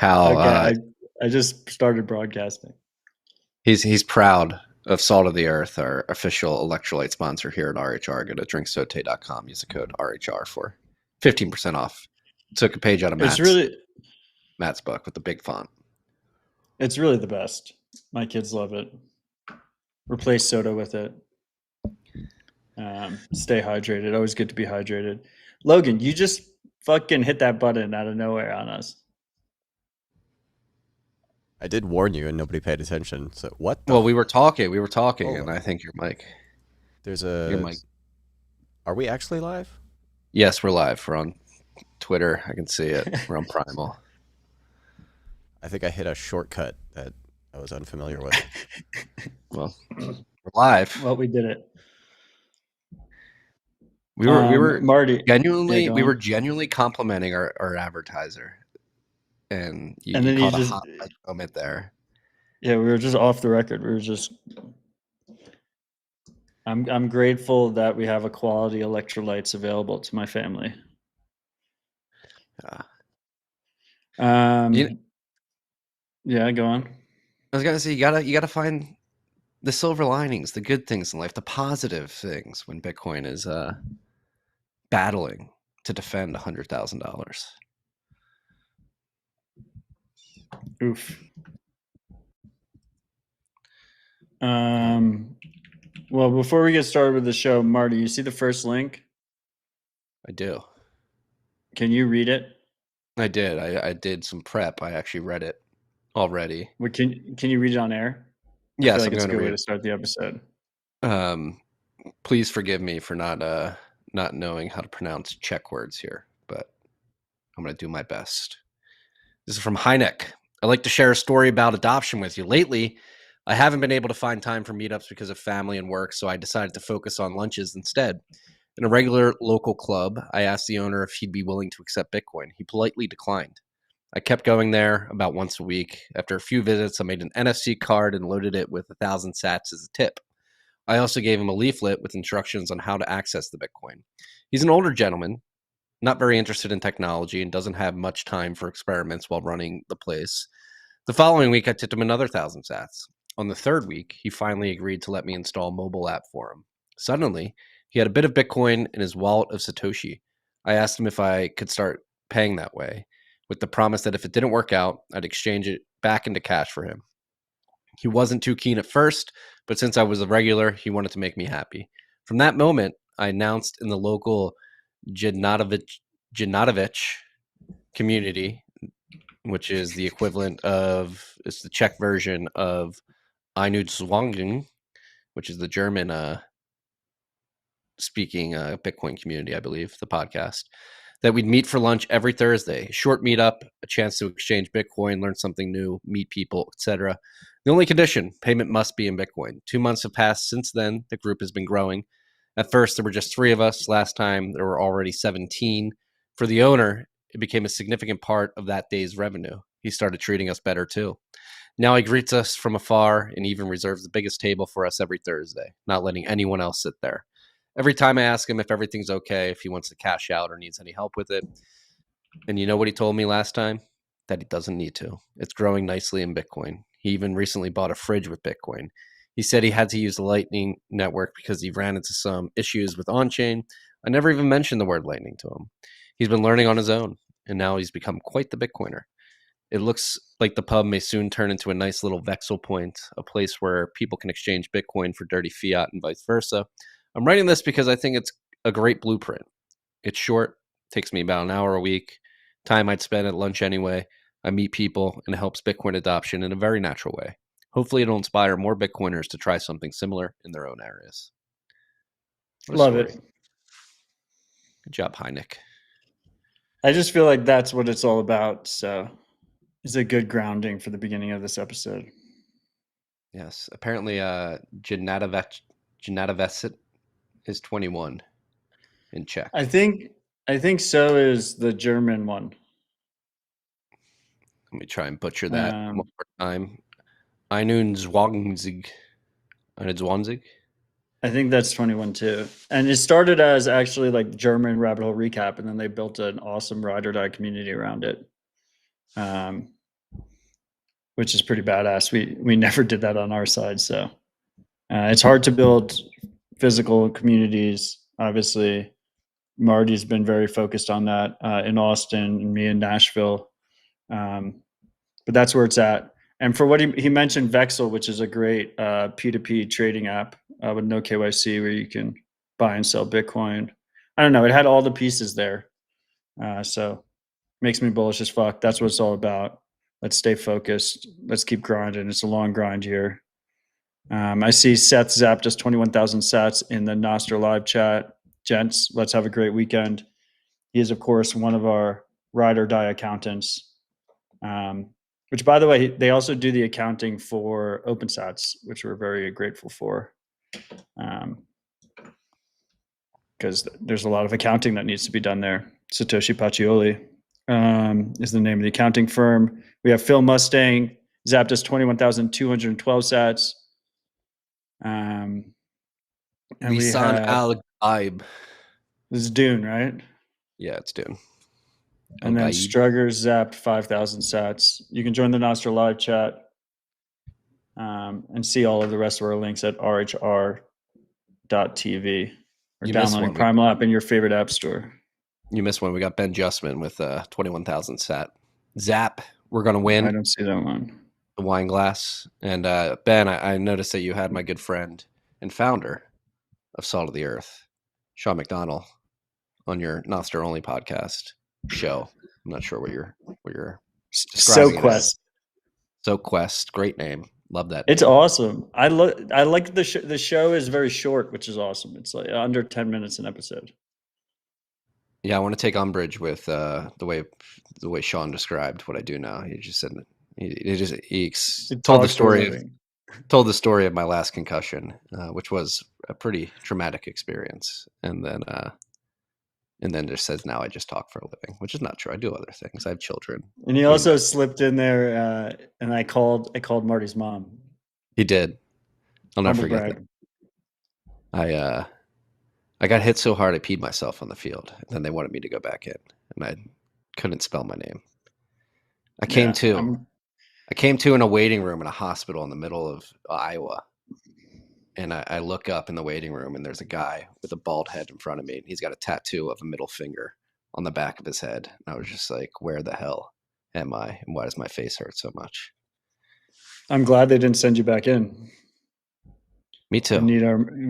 how Okay, I just started broadcasting. he's proud of Salt of the Earth, our official electrolyte sponsor here at RHR. Go to drinksote.com. Use the code RHR for 15% off. Took a page out of It's Matt's book with the big font. It's really the best. My kids love it. Replace soda with it. Stay hydrated. Always good to be hydrated. Logan, you just fucking hit that button out of nowhere on us. I did warn you, and nobody paid attention. So what? Well, we were talking, Oh. and I think your mic. Your mic. Are we actually live? Yes, we're live. We're on Twitter. I can see it. We're on Primal. I think I hit a shortcut that I was unfamiliar with. Well, we're live. Well, we did it. We were Marty. genuinely complimenting our advertiser, and you caught a hot moment there. Yeah, we were just off the record. We were just. I'm grateful that we have a quality electrolytes available to my family. Yeah, go on. I was gonna say you gotta find the silver linings, the good things in life, the positive things when Bitcoin is battling to defend $100,000. Oof. Well, before we get started with the show, Marty, you see the first link? I do. Can you read it? I did. I did some prep. I actually read it already. Can you read it on air? Yes, I feel like it's a good way to start the episode. Please forgive me for not knowing how to pronounce Czech words here, but I'm going to do my best. This is from Heineck. I'd like to share a story about adoption with you. Lately, I haven't been able to find time for meetups because of family and work, so I decided to focus on lunches instead. In a regular local club, I asked the owner if he'd be willing to accept Bitcoin. He politely declined. I kept going there about once a week. After a few visits, I made an NFC card and loaded it with 1,000 sats as a tip. I also gave him a leaflet with instructions on how to access the Bitcoin. He's an older gentleman, not very interested in technology, and doesn't have much time for experiments while running the place. The following week, I tipped him another 1,000 sats. On the third week, he finally agreed to let me install a mobile app for him. Suddenly, he had a bit of Bitcoin in his wallet of Satoshi. I asked him if I could start paying that way, with the promise that if it didn't work out, I'd exchange it back into cash for him. He wasn't too keen at first, but since I was a regular, he wanted to make me happy. From that moment, I announced in the local Janatovich community, which is the equivalent of, it's the Czech version of Einuzwangen, which is the German speaking Bitcoin community, I believe, the podcast, that we'd meet for lunch every Thursday. Short meetup, a chance to exchange Bitcoin, learn something new, meet people, etc. The only condition, payment must be in Bitcoin. 2 months have passed since then. The group has been growing. At first, there were just 3 of us. Last time, there were already 17. For the owner, it became a significant part of that day's revenue. He started treating us better too. Now he greets us from afar and even reserves the biggest table for us every Thursday, not letting anyone else sit there. Every time I ask him if everything's okay, if he wants to cash out or needs any help with it. And you know what he told me last time? That he doesn't need to. It's growing nicely in Bitcoin. He even recently bought a fridge with Bitcoin. He said he had to use the Lightning Network because he ran into some issues with on-chain. I never even mentioned the word Lightning to him. He's been learning on his own, and now he's become quite the Bitcoiner. It looks like the pub may soon turn into a nice little Vexel point, a place where people can exchange Bitcoin for dirty fiat and vice versa. I'm writing this because I think it's a great blueprint. It's short, takes me about an hour a week, time I'd spend at lunch anyway. I meet people, and it helps Bitcoin adoption in a very natural way. Hopefully it'll inspire more Bitcoiners to try something similar in their own areas. Love it. Good job, Heineck. I just feel like that's what it's all about, so it's a good grounding for the beginning of this episode. Yes, apparently Janatovesit is 21 in Czech. I think so is the German one. Let me try and butcher that one more time. Einundzwanzig. I think that's 21 too. And it started as actually like German rabbit hole recap, and then they built an awesome ride or die community around it. which is pretty badass. We never did that on our side. So it's hard to build physical communities. Obviously, Marty's been very focused on that in Austin, and me in Nashville. But that's where it's at. And for what he mentioned, Vexel, which is a great P2P trading app with no KYC, where you can buy and sell Bitcoin. I don't know. It had all the pieces there. So makes me bullish as fuck. That's what it's all about. Let's stay focused. Let's keep grinding. It's a long grind here. I see Seth zapped us 21,000 sats in the Nostr live chat. Gents, let's have a great weekend. He is, of course, one of our ride or die accountants. Which, by the way, they also do the accounting for OpenSats, which we're very grateful for. Because there's a lot of accounting that needs to be done there. Satoshi Pacioli is the name of the accounting firm. We have Phil Mustang, zapped us 21,212 sats. And Lisan Al-Gaib. This is Dune, right? Yeah, it's Dune. And then Strugger zapped 5,000 sats. You can join the Nostr live chat and see all of the rest of our links at rhr.tv or downloading Primal app in your favorite app store. You missed one. We got Ben Justman with 21,000 sat. Zap, we're going to win. I don't see that one. The wine glass. And Ben, I noticed that you had my good friend and founder of Salt of the Earth, Sean McDonald, on your Nostr Only podcast show. I'm not sure what you're SoQuest. SoQuest, great name. Love that. It's awesome. I like the show is very short, which is awesome. It's like under 10 minutes an episode. Yeah, I want to take umbrage with the way Sean described what I do now. He just said he told the story of my last concussion, which was a pretty traumatic experience, and then just says now I just talk for a living, which is not true. I do other things. I have children. And he also slipped in there, and I called Marty's mom. He did. I'll never forget that. I got hit so hard I peed myself on the field, and then they wanted me to go back in, and I couldn't spell my name. I came to in a waiting room in a hospital in the middle of Iowa. And I look up in the waiting room, and there's a guy with a bald head in front of me. And he's got a tattoo of a middle finger on the back of his head. And I was just like, where the hell am I? And why does my face hurt so much? I'm glad they didn't send you back in. Me too. We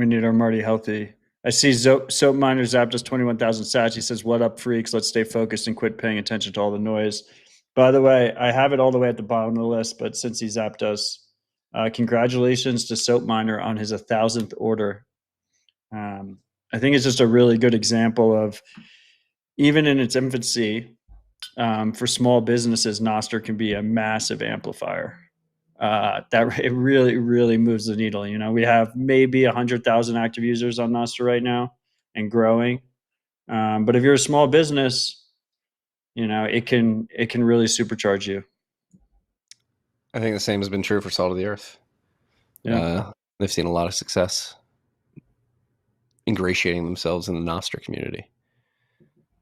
need our Marty healthy. I see Soap Miner zapped us 21,000 sats. He says, what up, freaks? Let's stay focused and quit paying attention to all the noise. By the way, I have it all the way at the bottom of the list, but since he zapped us, congratulations to Soap Miner on his 1,000th order. I think it's just a really good example of, even in its infancy, for small businesses, Nostr can be a massive amplifier. It really, really moves the needle. You know, we have maybe 100,000 active users on Nostr right now and growing. But if you're a small business, you know, it can really supercharge you. I think the same has been true for Salt of the Earth. Yeah. They've seen a lot of success ingratiating themselves in the Nostr community.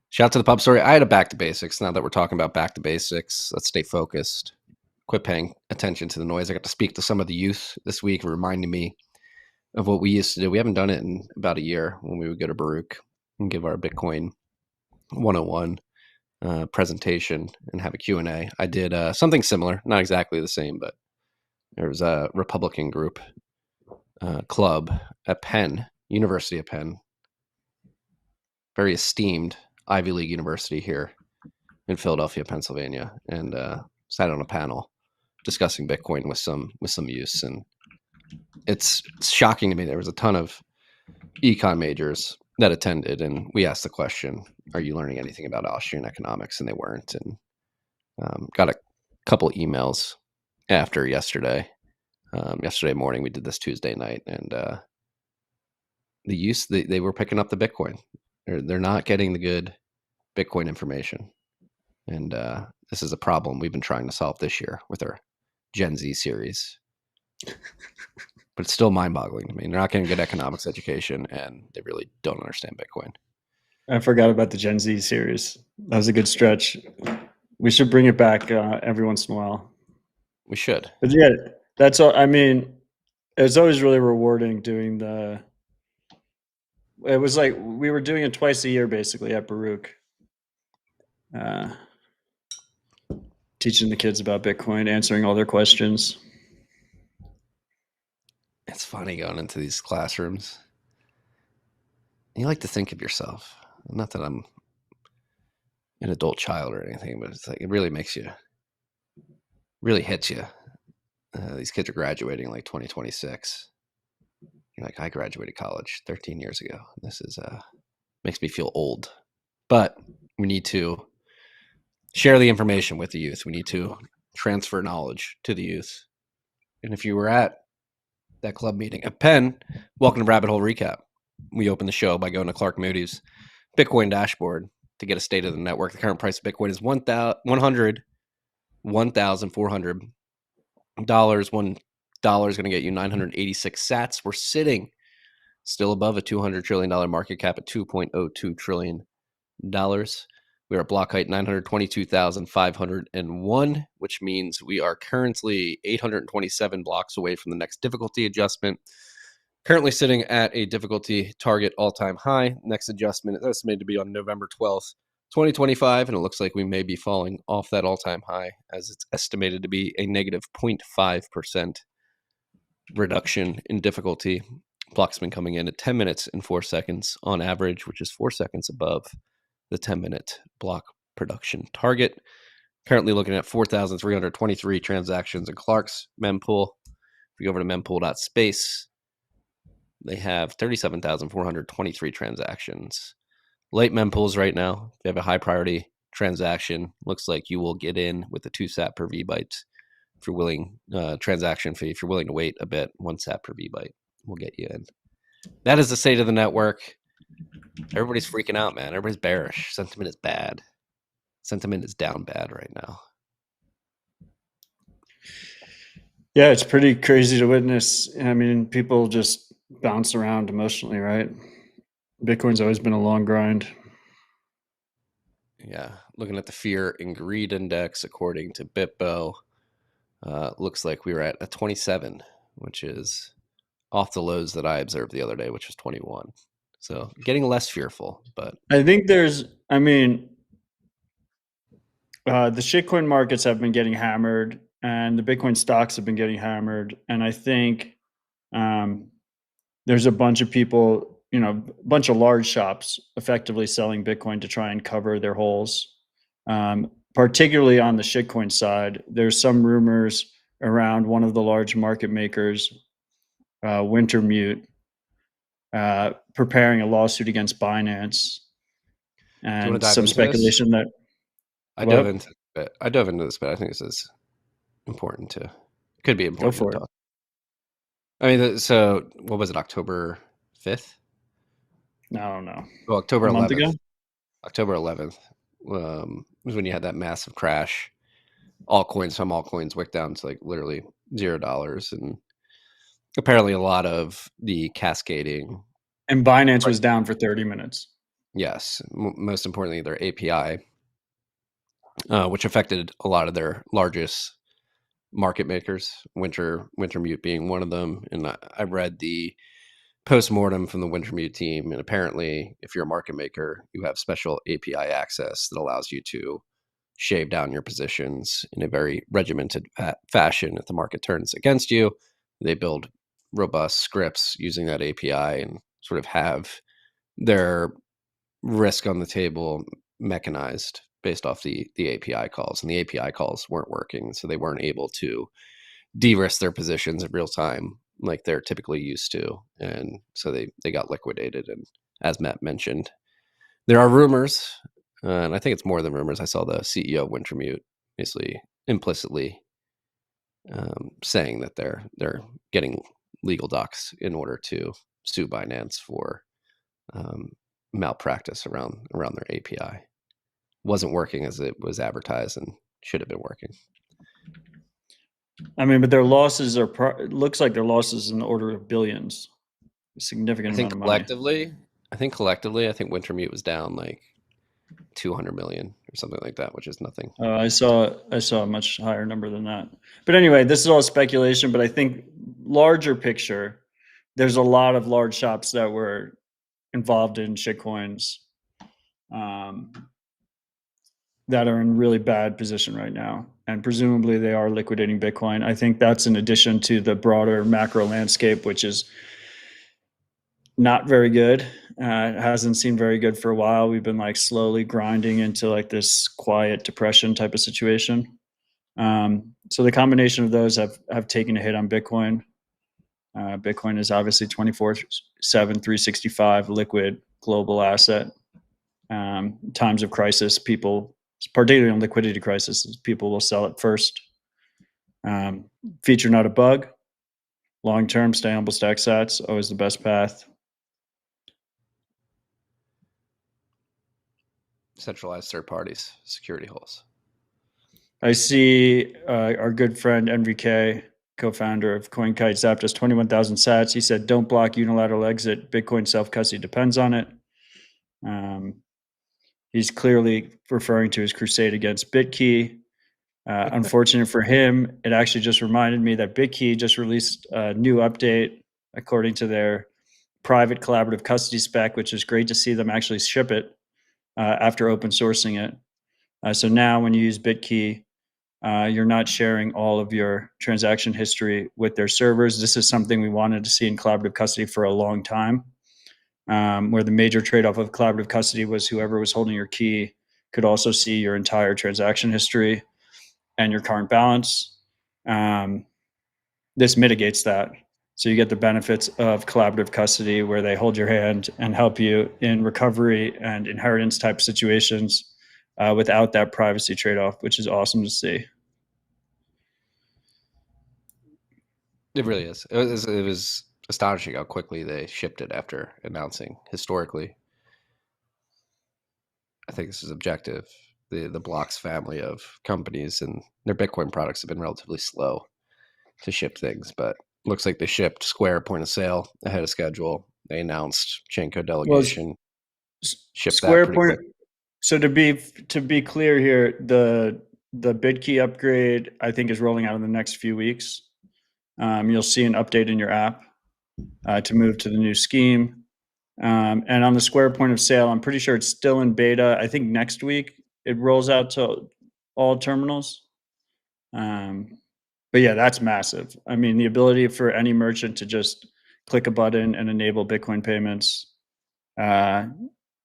Shout out to the pub story. I had a back to basics. Now that we're talking about back to basics, let's stay focused. Quit paying attention to the noise. I got to speak to some of the youth this week, reminding me of what we used to do. We haven't done it in about a year, when we would go to Baruch and give our Bitcoin 101 presentation and have a Q&A. I did something similar, not exactly the same, but there was a Republican group club at Penn, University of Penn, very esteemed Ivy League university here in Philadelphia, Pennsylvania, and sat on a panel discussing Bitcoin with some use. And it's shocking to me. There was a ton of econ majors that attended, and we asked the question, are you learning anything about Austrian economics? And they weren't. And got a couple emails after yesterday morning. We did this Tuesday night, and the use, they were picking up the Bitcoin. They're not getting the good Bitcoin information. And this is a problem we've been trying to solve this year with our Gen Z series. But it's still mind-boggling to me. They're not getting good economics education, and they really don't understand Bitcoin. I forgot about the Gen Z series. That was a good stretch. We should bring it back every once in a while. We should. But yeah, that's all. I mean, it's always really rewarding doing it was like we were doing it twice a year basically at Baruch. Teaching the kids about Bitcoin, answering all their questions. It's funny going into these classrooms. You like to think of yourself. Not that I'm an adult child or anything, but it's like it really makes you, really hits you. These kids are graduating like 2026. You're like, I graduated college 13 years ago. This is makes me feel old. But we need to share the information with the youth. We need to transfer knowledge to the youth. And if you were at that club meeting at Penn, welcome to Rabbit Hole Recap. We open the show by going to Clark Moody's Bitcoin dashboard to get a state of the network. The current price of Bitcoin is $1,400. $1 is going to get you 986 sats. We're sitting still above a $200 trillion market cap at $2.02 trillion. We are at block height 922,501, which means we are currently 827 blocks away from the next difficulty adjustment. Currently sitting at a difficulty target all-time high. Next adjustment is estimated to be on November 12th, 2025, and it looks like we may be falling off that all-time high as it's estimated to be a negative 0.5% reduction in difficulty. Block's been coming in at 10 minutes and 4 seconds on average, which is 4 seconds above the 10-minute block production target. Currently looking at 4,323 transactions in Clark's mempool. If we go over to mempool.space, they have 37,423 transactions. Late mempools right now, if you have a high priority transaction, looks like you will get in with a 2 sat per VByte. If you're willing, transaction fee, if you're willing to wait a bit, 1 sat per VByte will get you in. That is the state of the network. Everybody's freaking out, man. Everybody's bearish. Sentiment is bad. Sentiment is down bad right now. Yeah, it's pretty crazy to witness. I mean, people just bounce around emotionally, right? Bitcoin's always been a long grind. Yeah, looking at the fear and greed index, according to BitBo, looks like we were at a 27, which is off the lows that I observed the other day, which was 21. So getting less fearful, but I think the shitcoin markets have been getting hammered and the Bitcoin stocks have been getting hammered. And I think there's a bunch of people, a bunch of large shops effectively selling Bitcoin to try and cover their holes. Particularly on the shitcoin side, there's some rumors around one of the large market makers, Wintermute, preparing a lawsuit against Binance, and some speculation that I dove into this, but I think this is important to could be important to talk. I mean, so what was it? October 5th? I don't know. Well, October 11th. A month ago? October 11th was when you had that massive crash. Some altcoins wicked down to like literally $0, and apparently a lot of the cascading. And Binance was down for 30 minutes. Yes, most importantly, their API, which affected a lot of their largest market makers, Wintermute being one of them. And I read the post-mortem from the Wintermute team, and apparently if you're a market maker, you have special API access that allows you to shave down your positions in a very regimented fashion. If the market turns against you, they build robust scripts using that API and sort of have their risk on the table mechanized based off the API calls. And the API calls weren't working, so they weren't able to de-risk their positions in real time like they're typically used to. And so they got liquidated. And as Matt mentioned, there are rumors, and I think it's more than rumors. I saw the CEO of Wintermute basically implicitly saying that they're getting legal docs in order to sue Binance for malpractice around their API. Wasn't working as it was advertised and should have been working. I mean, but their losses it looks like their losses in the order of billions, a significant amount of money. I think collectively, Wintermute was down like 200 million or something like that, which is nothing. I saw a much higher number than that. But anyway, this is all speculation. But I think larger picture, there's a lot of large shops that were involved in shitcoins that are in really bad position right now, and presumably they are liquidating Bitcoin. I think that's in addition to the broader macro landscape, which is not very good. It hasn't seemed very good for a while. We've been like slowly grinding into like this quiet depression type of situation. So the combination of those have taken a hit on Bitcoin. Bitcoin is obviously 24/7, 365 liquid global asset. Times of crisis, people, particularly in liquidity crisis, people will sell it first. Feature, not a bug. Long term, stay humble, stack sats, always the best path. Centralized third parties, security holes. I see our good friend NVK, co-founder of CoinKite, zapped us 21,000 sats. He said, "Don't block unilateral exit. Bitcoin self-custody depends on it." He's clearly referring to his crusade against BitKey. Unfortunate for him, it actually just reminded me that BitKey just released a new update according to their private collaborative custody spec, which is great to see them actually ship it after open sourcing it. So now when you use BitKey, you're not sharing all of your transaction history with their servers. This is something we wanted to see in collaborative custody for a long time, where the major trade-off of collaborative custody was whoever was holding your key could also see your entire transaction history and your current balance. This mitigates that. So you get the benefits of collaborative custody where they hold your hand and help you in recovery and inheritance type situations without that privacy trade-off, which is awesome to see. It really is. It was astonishing how quickly they shipped it after announcing. Historically, I think this is objective. The Blocks family of companies and their Bitcoin products have been relatively slow to ship things, but looks like they shipped Square point of sale ahead of schedule. They announced chain code delegation, shipped that Square pretty point. quick. So to be clear here, the BitKey upgrade I think is rolling out in the next few weeks. You'll see an update in your app to move to the new scheme. And on the Square point of sale, I'm pretty sure it's still in beta. I think next week it rolls out to all terminals. But yeah, that's massive. I mean, the ability for any merchant to just click a button and enable Bitcoin payments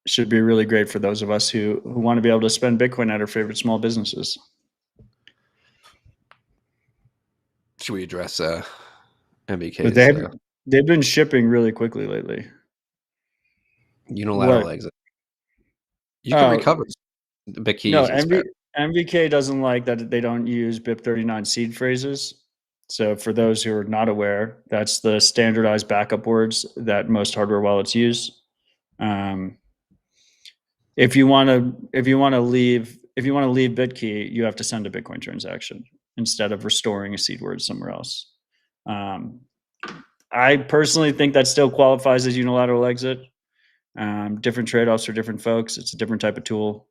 should be really great for those of us who want to be able to spend Bitcoin at our favorite small businesses. Should we address But MBK's they've been shipping really quickly lately. unilateral What? exit? You can Oh, recover the big key no, using Square. MVK doesn't like that they don't use BIP39 seed phrases. So for those who are not aware, that's the standardized backup words that most hardware wallets use. If you want to leave BitKey, you have to send a Bitcoin transaction instead of restoring a seed word somewhere else. I personally think that still qualifies as unilateral exit. Different trade-offs for different folks. It's a different type of tool.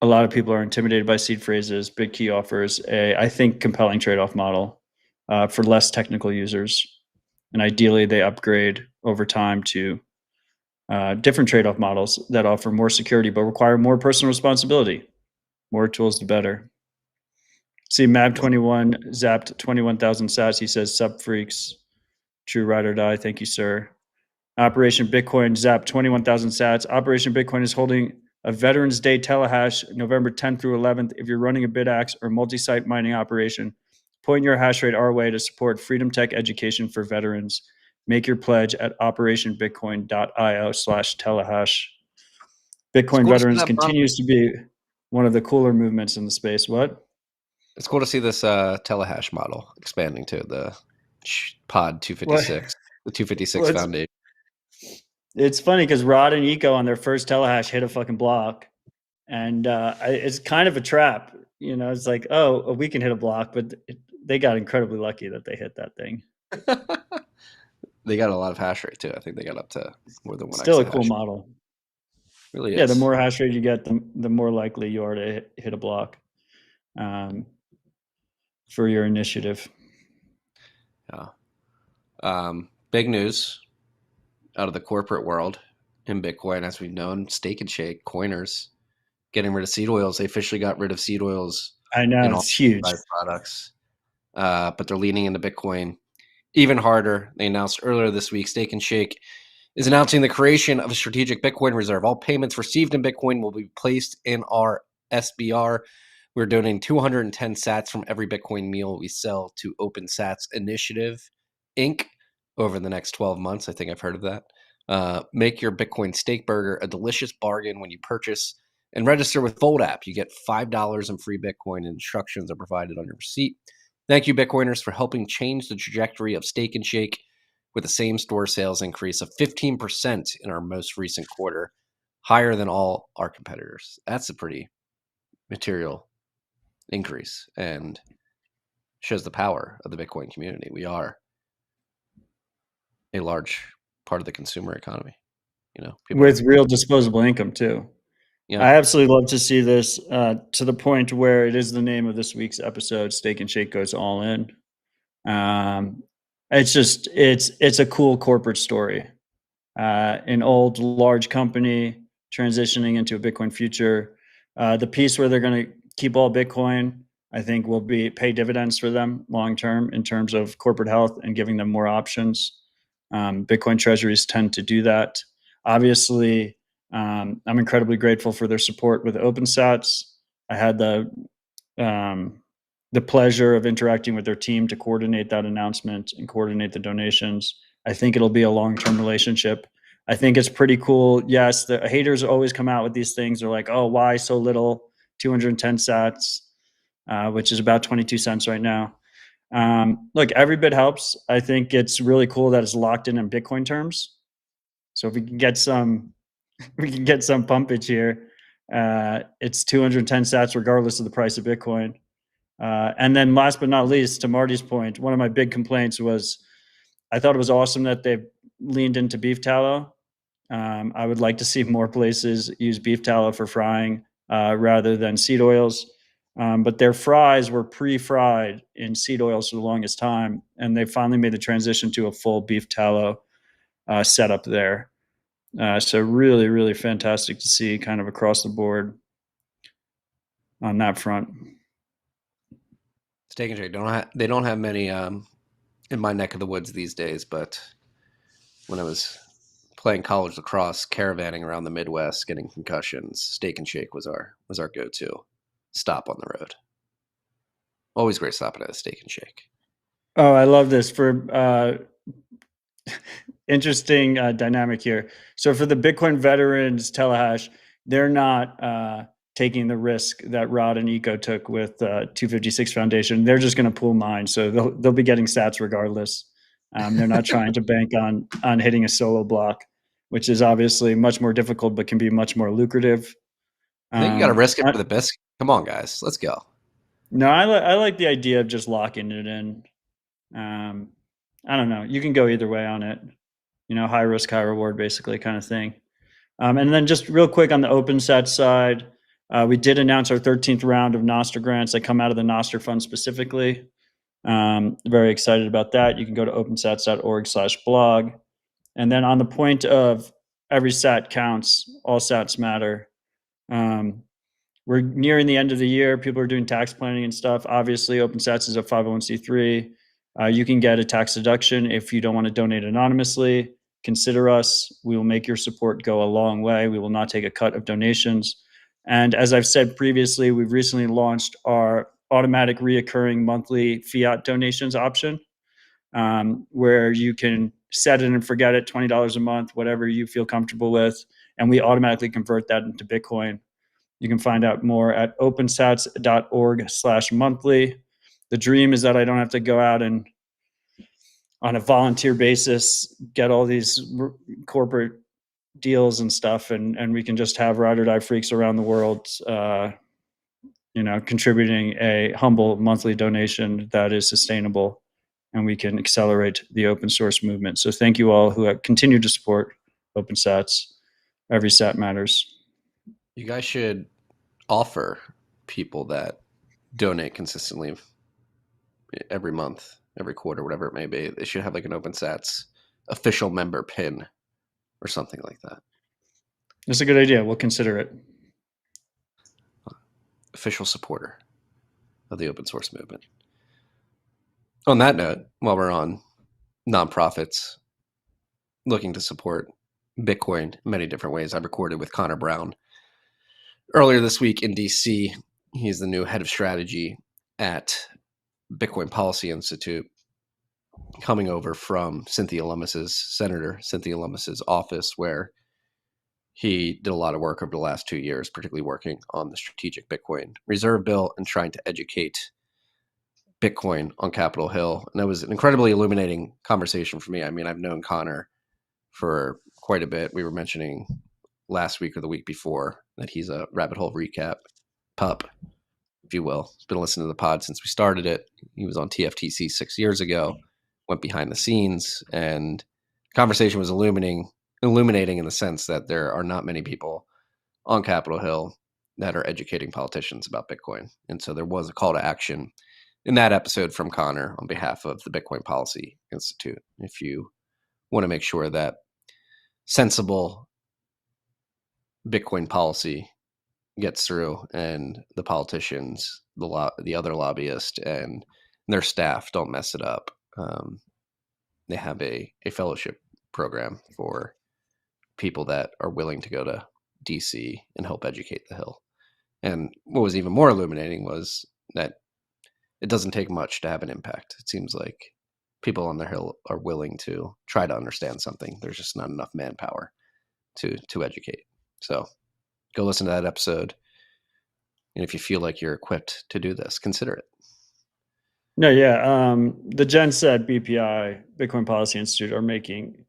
A lot of people are intimidated by seed phrases. BitKey offers I think, compelling trade-off model for less technical users. And ideally, they upgrade over time to different trade-off models that offer more security but require more personal responsibility. More tools, the better. See, Mab21 zapped 21,000 sats. He says, "Sup freaks, true ride or die." Thank you, sir. Operation Bitcoin zapped 21,000 sats. Operation Bitcoin is holding a Veterans Day telehash November 10th through 11th. If you're running a BitAxe or multi-site mining operation, point your hash rate our way to support Freedom Tech education for veterans. Make your pledge at operationbitcoin.io/telehash. Bitcoin Cool veterans continues to be one of the cooler movements in the space. What? It's cool to see this telehash model expanding to the pod 256, the 256 Foundation. It's funny because Rod and Eco on their first telehash hit a fucking block, and it's kind of a trap. You know, it's like, oh, we can hit a block, but they got incredibly lucky that they hit that thing. They got a lot of hash rate too. I think they got up to more than 1x. Still a cool model. Really Yeah, is. the more hash rate you get, the more likely you are to hit a block for your initiative. Yeah. Big news out of the corporate world in Bitcoin, as we've known, Stake and Shake, coiners, getting rid of seed oils. They officially got rid of seed oils I know, in all it's huge. products, but they're leaning into Bitcoin even harder. They announced earlier this week, Stake and Shake is announcing the creation of a strategic Bitcoin reserve. All payments received in Bitcoin will be placed in our SBR. We're donating 210 sats from every Bitcoin meal we sell to Open Sats Initiative, Inc. over the next 12 months. I think I've heard of that. Make your Bitcoin steak burger a delicious bargain when you purchase and register with Fold app. You get $5 in free Bitcoin, and instructions are provided on your receipt. Thank you, Bitcoiners, for helping change the trajectory of Stake and Shake with a same-store sales increase of 15% in our most recent quarter, higher than all our competitors. That's a pretty material increase and shows the power of the Bitcoin community. We are a large part of the consumer economy. With real disposable income too. Yeah. I absolutely love to see this to the point where it is the name of this week's episode. Stake and Shake goes all in. It's a cool corporate story. An old large company transitioning into a Bitcoin future. The piece where they're going to keep all Bitcoin, I think, will pay dividends for them long term in terms of corporate health and giving them more options. Bitcoin treasuries tend to do that. Obviously, I'm incredibly grateful for their support with OpenSats. I had the pleasure of interacting with their team to coordinate that announcement and coordinate the donations. I think it'll be a long-term relationship. I think it's pretty cool. Yes, the haters always come out with these things. They're like, oh, why so little? 210 sats, which is about 22 cents right now. Look, every bit helps. I think it's really cool that it's locked in Bitcoin terms. So if we can get some pumpage here. It's 210 sats regardless of the price of Bitcoin. And then last but not least, to Marty's point, one of my big complaints was I thought it was awesome that they leaned into beef tallow. I would like to see more places use beef tallow for frying rather than seed oils. But their fries were pre-fried in seed oils for the longest time, and they finally made the transition to a full beef tallow setup there. So really, really fantastic to see kind of across the board on that front. Steak and Shake they don't have many in my neck of the woods these days, but when I was playing college lacrosse, caravanning around the Midwest, getting concussions, Steak and Shake was our go-to stop on the road. Always great stopping at a Steak and Shake. Oh, I love this for interesting dynamic here. So for the Bitcoin veterans telehash, they're not taking the risk that Rod and Eco took with 256 Foundation. They're just going to pool mine, so they'll be getting sats regardless. They're not trying to bank on hitting a solo block, which is obviously much more difficult, but can be much more lucrative. I think you got to risk it for the biscuit. Come on, guys, let's go. No, I like the idea of just locking it in. I don't know. You can go either way on it. High risk, high reward, basically, kind of thing. And then just real quick on the OpenSat side, we did announce our 13th round of Nostr grants that come out of the Nostr Fund specifically. Very excited about that. You can go to opensats.org/blog. And then on the point of every sat counts, all sats matter. We're nearing the end of the year. People are doing tax planning and stuff. Obviously, OpenSats is a 501c3. You can get a tax deduction if you don't want to donate anonymously. Consider us. We will make your support go a long way. We will not take a cut of donations. And as I've said previously, we've recently launched our automatic reoccurring monthly fiat donations option, where you can set it and forget it, $20 a month, whatever you feel comfortable with, and we automatically convert that into Bitcoin. You can find out more at opensats.org/monthly. The dream is that I don't have to go out and on a volunteer basis get all these corporate deals and stuff, and we can just have ride or die freaks around the world contributing a humble monthly donation that is sustainable, and we can accelerate the open source movement. So thank you all who have continued to support OpenSats. Every sat matters. You guys should offer people that donate consistently every month, every quarter, whatever it may be. They should have like an OpenSats official member pin or something like that. That's a good idea. We'll consider it. Official supporter of the open source movement. On that note, while we're on nonprofits looking to support Bitcoin in many different ways, I recorded with Connor Brown earlier this week in DC. He's the new head of strategy at Bitcoin Policy Institute, coming over from Senator Cynthia Lummis's office, where he did a lot of work over the last 2 years, particularly working on the strategic Bitcoin reserve bill and trying to educate Bitcoin on Capitol Hill. And that was an incredibly illuminating conversation for me. I mean, I've known Connor for quite a bit. We were mentioning last week or the week before that he's a rabbit hole recap pup, if you will. He's been listening to the pod since we started it. He was on TFTC 6 years ago, went behind the scenes, and conversation was illuminating in the sense that there are not many people on Capitol Hill that are educating politicians about Bitcoin. And so there was a call to action in that episode from Connor on behalf of the Bitcoin Policy Institute. If you want to make sure that sensible Bitcoin policy gets through and the politicians, the other lobbyists and their staff don't mess it up, they have a fellowship program for people that are willing to go to DC and help educate the Hill. And what was even more illuminating was that it doesn't take much to have an impact. It seems like people on the Hill are willing to try to understand something. There's just not enough manpower to educate. So go listen to that episode. And if you feel like you're equipped to do this, consider it. No, yeah. The Gen said BPI, Bitcoin Policy Institute, are making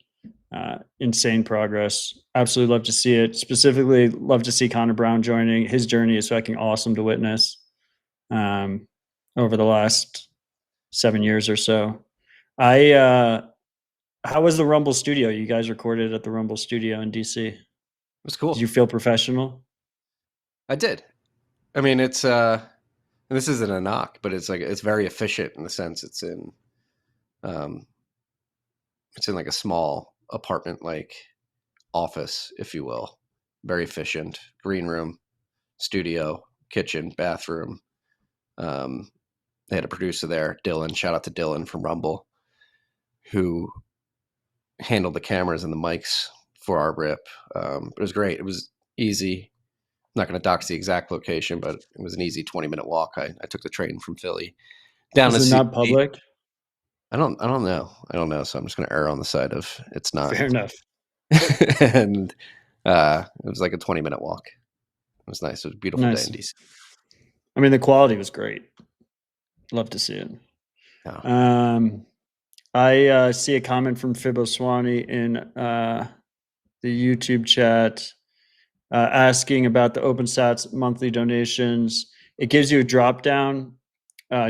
insane progress. Absolutely love to see it. Specifically, love to see Connor Brown joining. His journey is fucking awesome to witness over the last 7 years or so. How was the Rumble studio? You guys recorded at the Rumble studio in DC. It was cool. Did you feel professional? I did. I mean, it's this isn't a knock, but it's very efficient in the sense it's in like a small apartment like office, if you will. Very efficient. Green room, studio, kitchen, bathroom. They had a producer there, Dylan. Shout out to Dylan from Rumble, who handled the cameras and the mics for our rip. It was great. It was easy. I'm not going to dox the exact location, but it was an easy 20-minute walk. I took the train from Philly down to Is it not public? I don't know. So I'm just going to err on the side of it's not. Fair enough. And it was like a 20-minute walk. It was nice. It was a beautiful day in DC. I mean, the quality was great. Love to see it. Yeah. I see a comment from Fibbo Swanee in the YouTube chat asking about the OpenSats monthly donations. It gives you a drop down: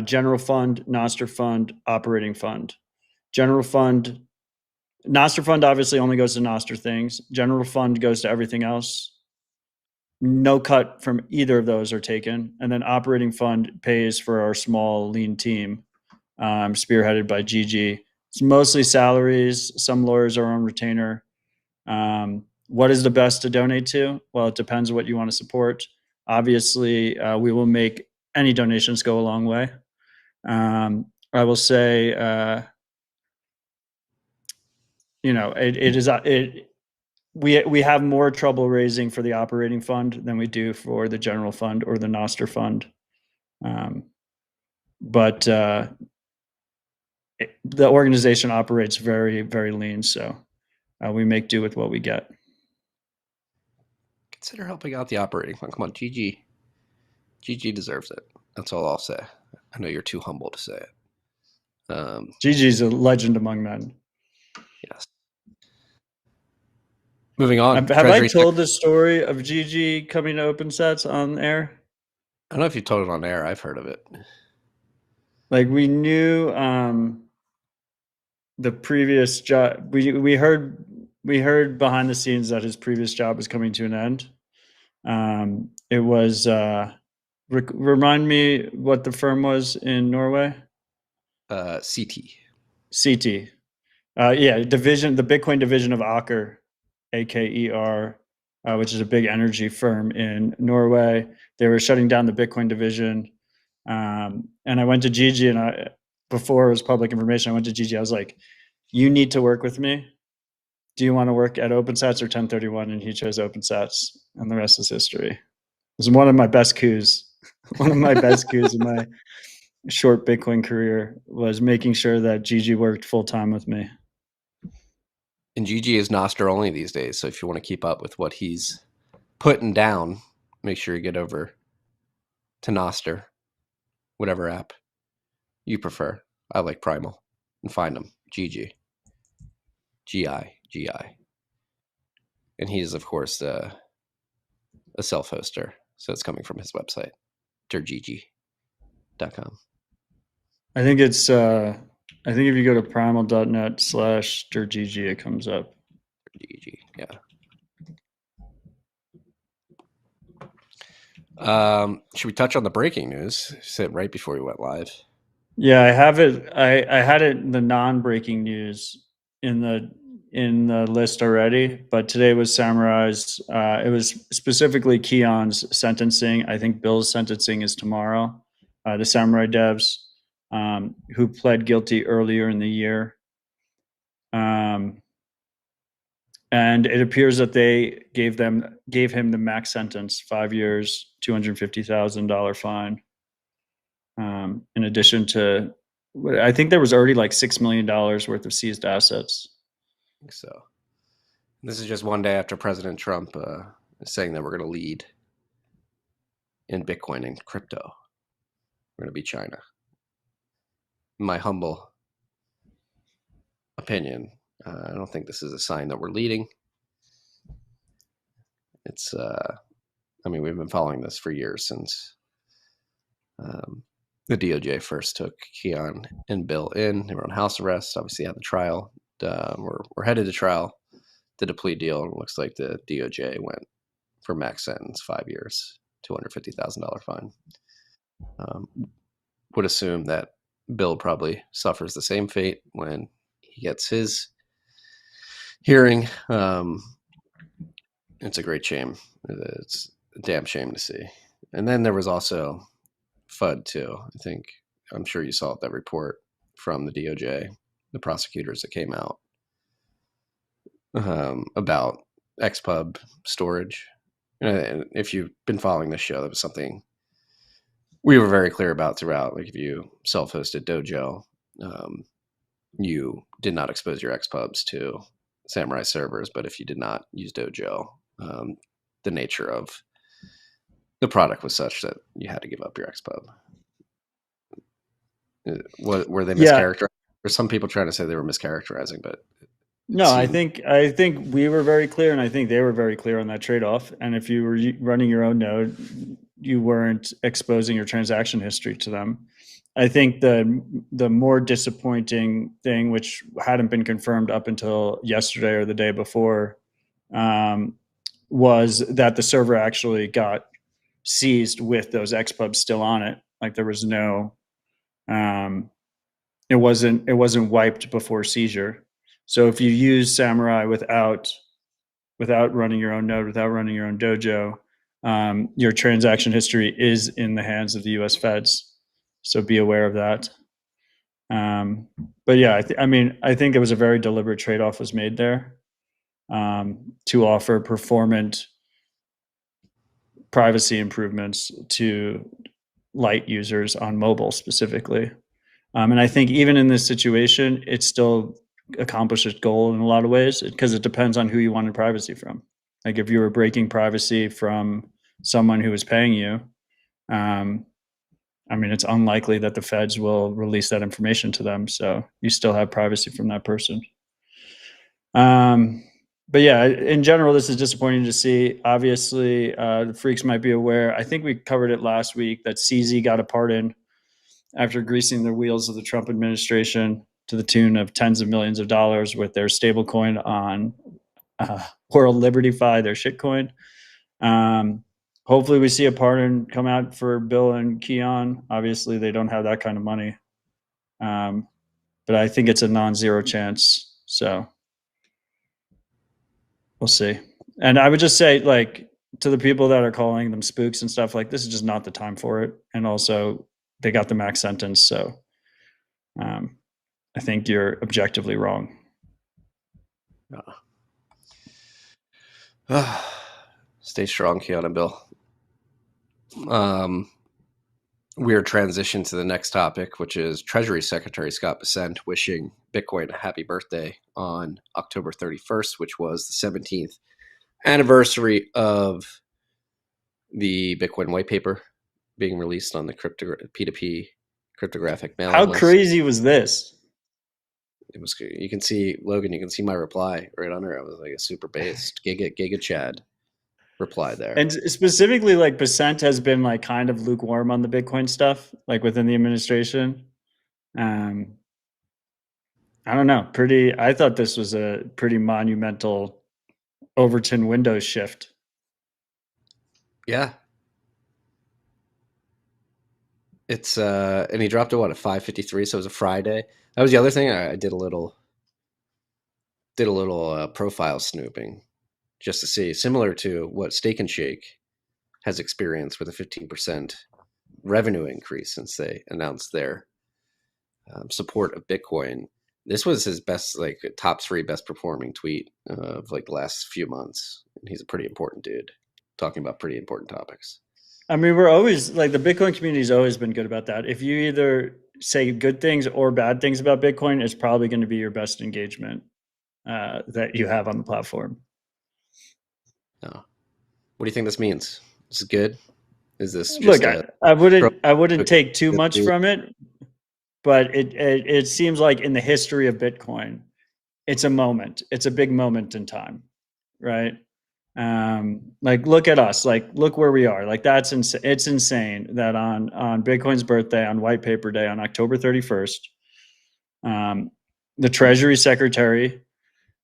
general fund, Noster fund, operating fund. General fund, Noster fund obviously only goes to Noster things. General fund goes to everything else. No cut from either of those are taken. And then operating fund pays for our small lean team, spearheaded by Gigi. It's mostly salaries. Some lawyers are on retainer. What is the best to donate to? Well, it depends what you want to support. Obviously, we will make any donations go a long way. I will say, we have more trouble raising for the operating fund than we do for the general fund or the Noster fund. But the organization operates very, very lean. So we make do with what we get. Consider helping out the operating fund. Come on, Gigi deserves it. That's all I'll say. I know you're too humble to say it. Gigi's a legend among men. Yes. Moving on. Have I told the story of Gigi coming to OpenSats on air? I don't know if you told it on air. I've heard of it. Like, we knew the previous job. We heard behind the scenes that his previous job was coming to an end. It was remind me what the firm was in Norway. CT. CT. Yeah, division, the Bitcoin division of Aker, AKER, which is a big energy firm in Norway. They were shutting down the Bitcoin division. And I went to Gigi, and before it was public information, I went to Gigi. I was like, you need to work with me. Do you want to work at OpenSats or 1031? And he chose OpenSats, and the rest is history. It was one of my best coups. One of my best coups in my short Bitcoin career was making sure that Gigi worked full time with me. And Gigi is Nostr only these days, so if you want to keep up with what he's putting down, make sure you get over to Nostr, whatever app you prefer. I like Primal, and find him, Gigi, G-I. And he is, of course, a self-hoster, so it's coming from his website, dirgigi.com. I think it's I think if you go to primal.net/dirgigi, it comes up. Dirgigi, yeah. Should we touch on the breaking news? You said right before we went live. Yeah, I have it. I had it in the non-breaking news in the list already, but today was Samourai's. It was specifically Keon's sentencing. I think Bill's sentencing is tomorrow. The Samourai devs who pled guilty earlier in the year. And it appears that they gave him the max sentence, 5 years, $250,000 fine. In addition to, I think there was already like $6 million worth of seized assets. I think so. This is just one day after President Trump is saying that we're going to lead in Bitcoin and crypto. We're going to be China. In my humble opinion, I don't think this is a sign that we're leading. It's, I mean, we've been following this for years since the DOJ first took Keon and Bill in. They were on house arrest, obviously had the trial. We're headed to trial, did a plea deal, and it looks like the DOJ went for max sentence, 5 years, $250,000 fine. Would assume that Bill probably suffers the same fate when he gets his hearing. It's a great shame. It's a damn shame to see. And then there was also FUD too. I'm sure you saw that report from the DOJ, the prosecutors that came out about XPub storage. And if you've been following this show, that was something we were very clear about throughout. Like if you self-hosted Dojo, you did not expose your XPubs to Samourai servers, but if you did not use Dojo, the nature of the product was such that you had to give up your XPub. Were they mischaracterized? There's some people trying to say they were mischaracterizing, but no, I think we were very clear, and I think they were very clear on that trade-off. And if you were running your own node, you weren't exposing your transaction history to them. I think the more disappointing thing, which hadn't been confirmed up until yesterday or the day before, was that the server actually got seized with those XPubs still on it. Like there was no, it wasn't wiped before seizure. So if you use Samourai without running your own node, without running your own Dojo, your transaction history is in the hands of the U.S. feds. So be aware of that. But yeah, I think it was a very deliberate trade-off was made there to offer performant privacy improvements to light users on mobile specifically. And I think even in this situation, it still accomplished its goal in a lot of ways because it depends on who you wanted privacy from. Like if you were breaking privacy from someone who was paying you, it's unlikely that the feds will release that information to them. So you still have privacy from that person. But yeah, in general, this is disappointing to see. Obviously, the freaks might be aware. I think we covered it last week that CZ got a pardon after greasing the wheels of the Trump administration to the tune of tens of millions of dollars with their stablecoin on World Liberty Fi, their shitcoin. hopefully we see a pardon come out for Bill and Keon. Obviously, they don't have that kind of money. But I think it's a non-zero chance. So we'll see. And I would just say, like, to the people that are calling them spooks and stuff, like, this is just not the time for it. And also, they got the max sentence. So I think you're objectively wrong. Stay strong, Keon and Bill. We're transition to the next topic, which is Treasury Secretary Scott Bessent wishing Bitcoin a happy birthday on October 31st, which was the 17th anniversary of the Bitcoin white paper being released on the P2P cryptographic mailing How list. crazy was this? It was. You can see, Logan, you can see my reply right under it. I was like a super based Giga Chad reply there. And specifically, like, Bessent has been like kind of lukewarm on the Bitcoin stuff, like within the administration. I don't know. I thought this was a pretty monumental Overton Windows shift. Yeah. It's and he dropped it at 5:53, so it was a Friday. That was the other thing. I did a little profile snooping just to see, similar to what Steak and Shake has experienced with a 15% revenue increase since they announced their support of Bitcoin. This was his best, like, top 3 best performing tweet of like the last few months. And he's a pretty important dude talking about pretty important topics. I mean, we're always like, the Bitcoin community's always been good about that. If you either say good things or bad things about Bitcoin, it's probably going to be your best engagement that you have on the platform. Oh. What do you think this means? Is it good? Is this Look? just I wouldn't take too much from it, but it seems like in the history of Bitcoin, it's a moment. It's a big moment in time, right? Like, look at us. Like, look where we are. Like, it's insane that on Bitcoin's birthday, on White Paper Day, on October 31st, the Treasury Secretary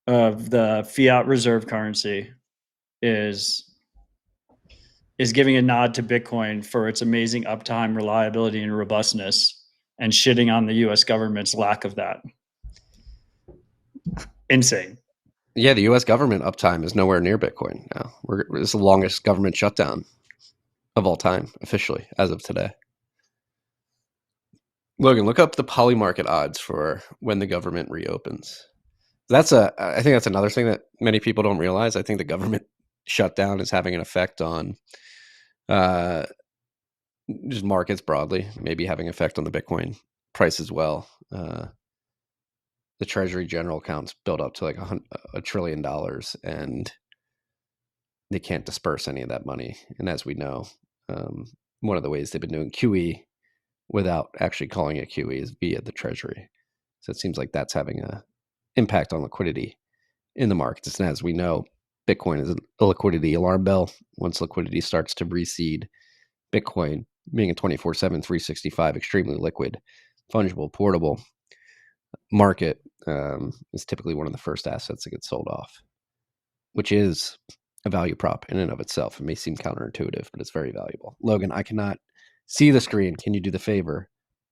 of the fiat reserve currency is giving a nod to Bitcoin for its amazing uptime, reliability, and robustness, and shitting on the U.S. government's lack of that. Insane. Yeah, the U.S. government uptime is nowhere near Bitcoin now. It's the longest government shutdown of all time, officially, as of today. Logan, look up the Polymarket odds for when the government reopens. I think that's another thing that many people don't realize. I think the government shutdown is having an effect on just markets broadly, maybe having an effect on the Bitcoin price as well. The Treasury general accounts built up to like $1 trillion, and they can't disperse any of that money. And as we know, one of the ways they've been doing QE without actually calling it QE is via the Treasury. So it seems like that's having an impact on liquidity in the markets. And as we know, Bitcoin is a liquidity alarm bell. Once liquidity starts to recede, Bitcoin, being a 24/7, 365, extremely liquid, fungible, portable market, is typically one of the first assets that gets sold off, which is a value prop in and of itself. It may seem counterintuitive, but it's very valuable. Logan, I cannot see the screen. Can you do the favor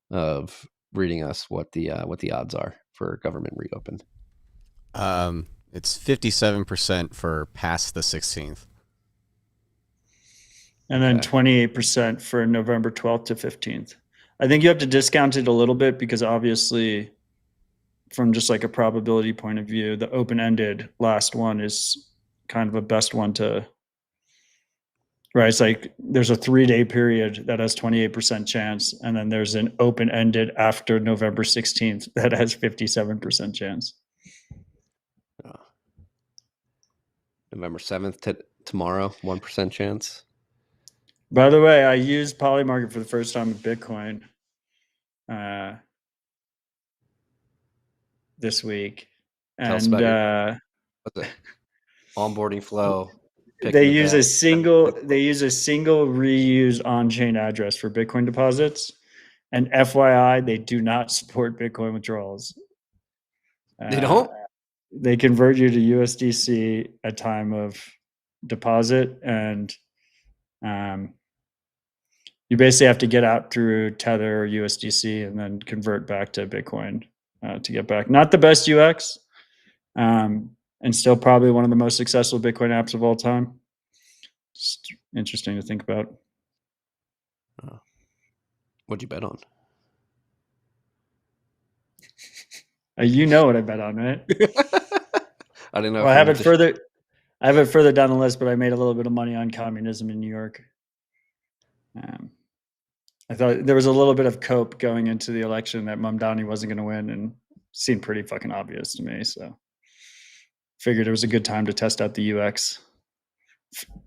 of reading us what the odds are for government reopen? It's 57% for past the 16th. And then 28% for November 12th to 15th. I think you have to discount it a little bit because obviously, from just like a probability point of view, the open-ended last one is kind of a best one to, right? It's like there's a 3-day period that has 28% chance, and then there's an open-ended after November 16th that has 57% chance. November 7th tomorrow, 1% chance. By the way, I used Polymarket for the first time with Bitcoin this week. Tell us And about what's it? Onboarding flow. They use a single reuse on-chain address for Bitcoin deposits. And FYI, they do not support Bitcoin withdrawals. They don't? They convert you to USDC at time of deposit, and You basically have to get out through Tether or USDC and then convert back to Bitcoin to get back. Not the best UX, and still probably one of the most successful Bitcoin apps of all time. Just interesting to think about. What'd you bet on? You know what I bet on, right? I didn't know. Well, I have it further. I have it further down the list, but I made a little bit of money on communism in New York. I thought there was a little bit of cope going into the election that Mamdani wasn't going to win, and seemed pretty fucking obvious to me. So, figured it was a good time to test out the UX.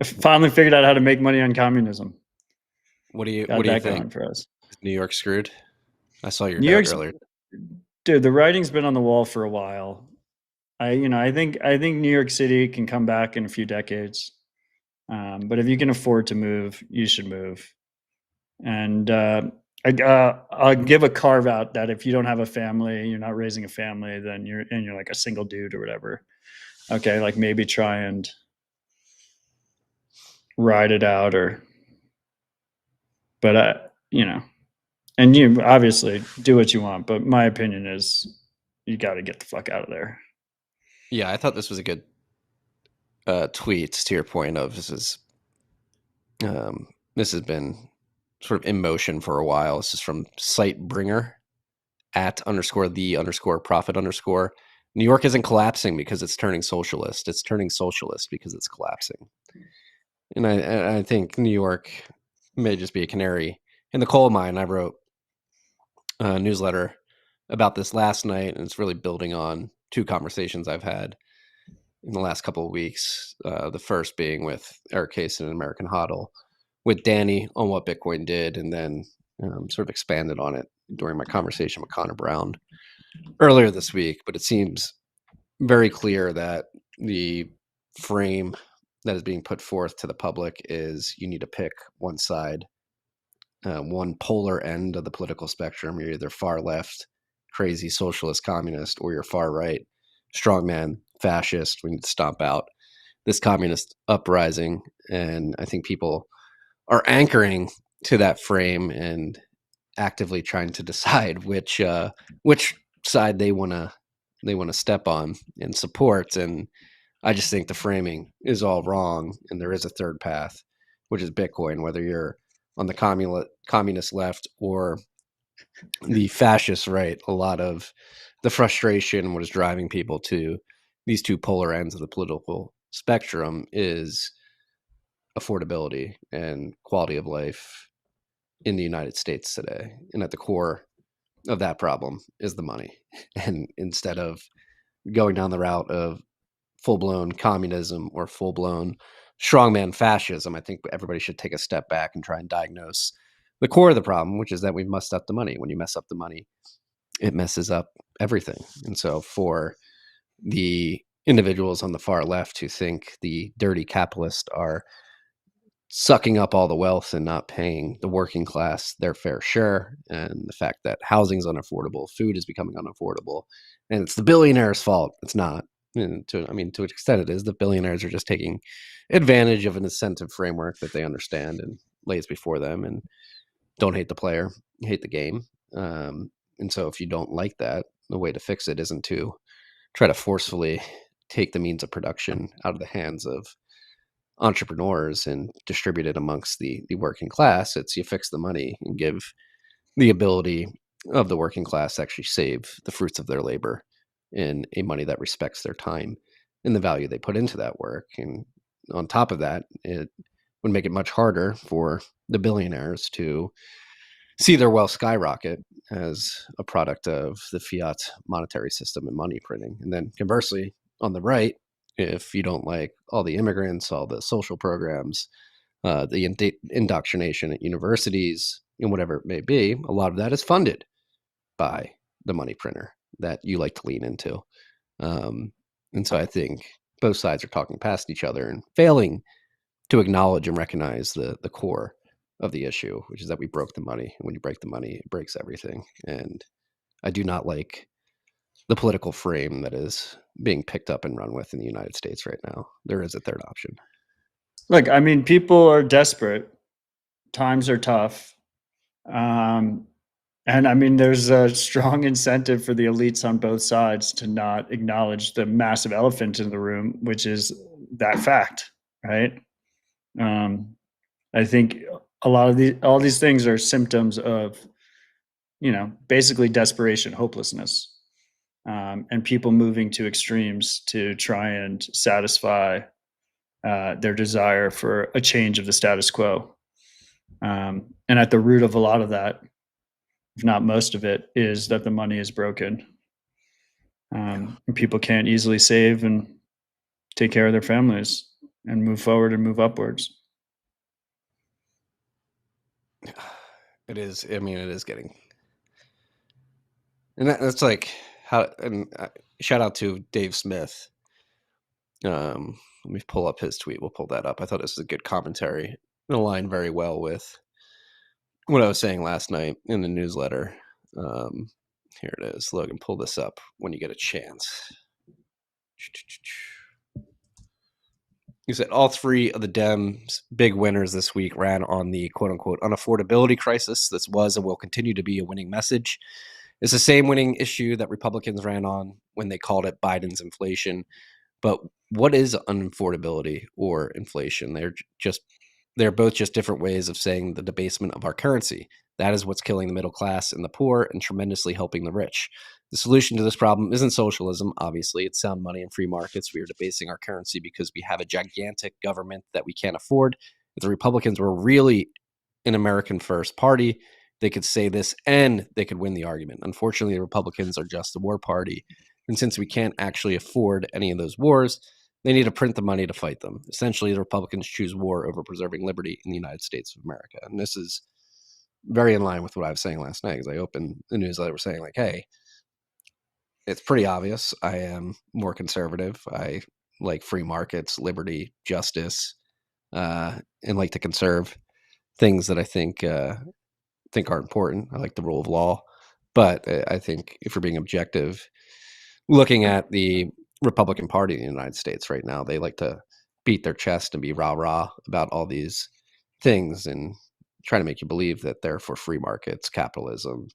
Finally figured out how to make money on communism. What do you think? For us? Is New York screwed? I saw your New note York's earlier. Dude, the writing's been on the wall for a while. I think New York City can come back in a few decades, but if you can afford to move, you should move. And I'll give a carve out that if you don't have a family, you're not raising a family, then you're like a single dude or whatever. Okay, like maybe try and ride it out, but and you obviously do what you want. But my opinion is you got to get the fuck out of there. Yeah, I thought this was a good tweet. To your point of this has been sort of in motion for a while. This is from Sitebringer @_the_profit_. New York isn't collapsing because it's turning socialist. It's turning socialist because it's collapsing. And I think New York may just be a canary in the coal mine. I wrote a newsletter about this last night, and it's really building on two conversations I've had in the last couple of weeks. The first being with Eric Kaysen and American Hodl, with Danny on what Bitcoin did, and then sort of expanded on it during my conversation with Connor Brown earlier this week. But it seems very clear that the frame that is being put forth to the public is you need to pick one side, one polar end of the political spectrum. You're either far left, crazy socialist communist, or you're far right, strongman, fascist. We need to stomp out this communist uprising. And I think people are anchoring to that frame and actively trying to decide which side they want to step on and support. And I just think the framing is all wrong, and there is a third path, which is Bitcoin. Whether you're on the communist left or the fascist right, a lot of the frustration, what is driving people to these two polar ends of the political spectrum, is affordability and quality of life in the United States today. And at the core of that problem is the money. And instead of going down the route of full-blown communism or full-blown strongman fascism, I think everybody should take a step back and try and diagnose the core of the problem, which is that we've messed up the money. When you mess up the money, it messes up everything. And so for the individuals on the far left who think the dirty capitalists are sucking up all the wealth and not paying the working class their fair share, and the fact that housing is unaffordable, food is becoming unaffordable, and it's the billionaires' fault. It's not. And to an extent it is. The billionaires are just taking advantage of an incentive framework that they understand and lays before them, and don't hate the player, hate the game. And so if you don't like that, the way to fix it isn't to try to forcefully take the means of production out of the hands of entrepreneurs and distribute it amongst the working class. It's you fix the money and give the ability of the working class to actually save the fruits of their labor in a money that respects their time and the value they put into that work. And on top of that, it would make it much harder for the billionaires to see their wealth skyrocket as a product of the fiat monetary system and money printing. And then conversely, on the right, if you don't like all the immigrants, all the social programs, the indoctrination at universities, and whatever it may be, a lot of that is funded by the money printer that you like to lean into. And so I think both sides are talking past each other and failing to acknowledge and recognize the core of the issue, which is that we broke the money. And when you break the money, it breaks everything. And I do not like the political frame that is being picked up and run with in the United States right now. There is a third option. Look, I mean, people are desperate. Times are tough. And I mean, there's a strong incentive for the elites on both sides to not acknowledge the massive elephant in the room, which is that fact, right? I think all these things are symptoms of, basically desperation, hopelessness, and people moving to extremes to try and satisfy their desire for a change of the status quo. And at the root of a lot of that, if not most of it, is that the money is broken. And people can't easily save and take care of their families and move forward and move upwards. It is. I mean, it is getting, and that's like how. And shout out to Dave Smith. Let me pull up his tweet. We'll pull that up. I thought this was a good commentary. It aligned very well with what I was saying last night in the newsletter. Here it is. Logan, pull this up when you get a chance. He said all three of the Dems' big winners this week ran on the quote-unquote unaffordability crisis. This was and will continue to be a winning message. It's the same winning issue that Republicans ran on when they called it Biden's inflation. But what is unaffordability or inflation? They're both just different ways of saying the debasement of our currency. That is what's killing the middle class and the poor and tremendously helping the rich. The solution to this problem isn't socialism, obviously. It's sound money and free markets. We are debasing our currency because we have a gigantic government that we can't afford. If the Republicans were really an American first party, they could say this and they could win the argument. Unfortunately, the Republicans are just a war party. And since we can't actually afford any of those wars, they need to print the money to fight them. Essentially, the Republicans choose war over preserving liberty in the United States of America. And this is very in line with what I was saying last night, because I opened the newsletter saying, like, hey, it's pretty obvious. I am more conservative. I like free markets, liberty, justice, and like to conserve things that I think are important. I like the rule of law. But I think if you're being objective, looking at the Republican Party in the United States right now, they like to beat their chest and be rah-rah about all these things and try to make you believe that they're for free markets, capitalism,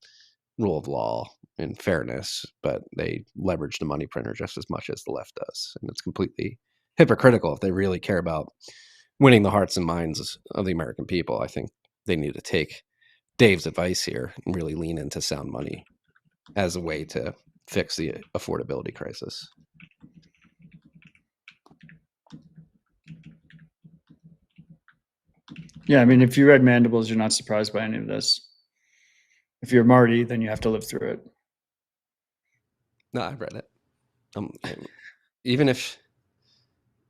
rule of law, and fairness, but they leverage the money printer just as much as the left does. And it's completely hypocritical if they really care about winning the hearts and minds of the American people. I think they need to take Dave's advice here and really lean into sound money as a way to fix the affordability crisis. Yeah, I mean, if you read Mandibles, you're not surprised by any of this. If you're Marty, then you have to live through it. No, I've read it. Even if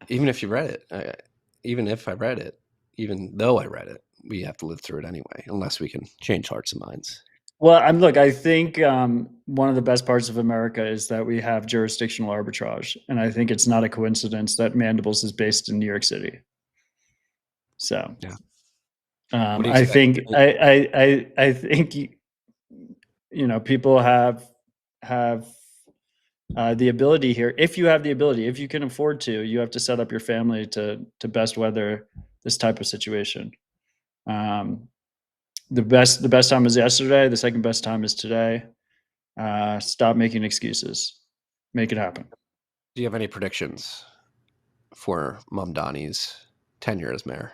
you read it, even if I read it, even though I read it, we have to live through it anyway, unless we can change hearts and minds. Well, I think one of the best parts of America is that we have jurisdictional arbitrage, and I think it's not a coincidence that Mandibles is based in New York City. So, yeah. I think I think people have the ability here. If you have the ability, if you can afford to, you have to set up your family to best weather this type of situation. The best time is yesterday. The second best time is today. Stop making excuses. Make it happen. Do you have any predictions for Mamdani's tenure as mayor?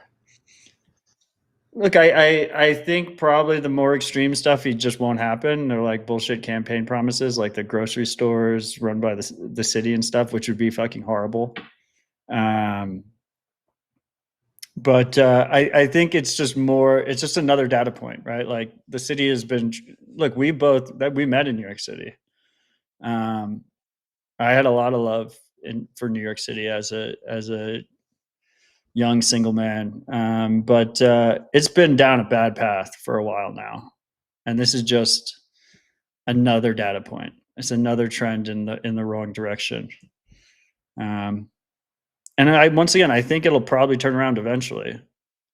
Look, I think probably the more extreme stuff, he just won't happen. They're like bullshit campaign promises, like the grocery stores run by the city and stuff, which would be fucking horrible. But I think it's just another data point, right? Like the city has been, look, we met in New York City. I had a lot of love for New York City as a young single man. But it's been down a bad path for a while now. And this is just another data point. It's another trend in the wrong direction. And I think it'll probably turn around eventually.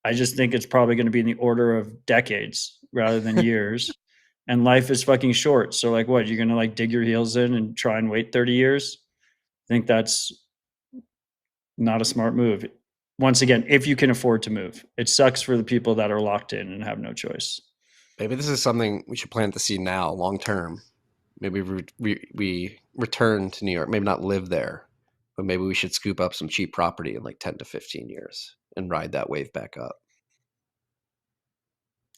I just think it's probably going to be in the order of decades rather than years. And life is fucking short. So like what, you're going to like dig your heels in and try and wait 30 years? I think that's not a smart move. once again, if you can afford to move. It sucks for the people that are locked in and have no choice. Maybe this is something we should plant the seed now, long term. Maybe we return to New York. Maybe not live there, but maybe we should scoop up some cheap property in like 10 to 15 years and ride that wave back up.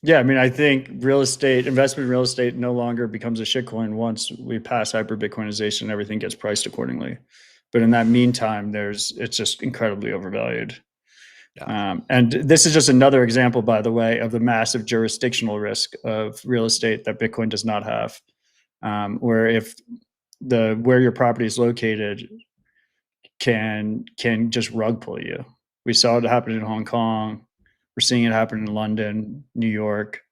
Yeah, I mean, I think investment in real estate no longer becomes a shitcoin once we pass hyper Bitcoinization and everything gets priced accordingly. But in that meantime, it's just incredibly overvalued. Yeah. And this is just another example, by the way, of the massive jurisdictional risk of real estate that Bitcoin does not have. Where if where your property is located can just rug pull you. We saw it happen in Hong Kong. We're seeing it happen in London, New York,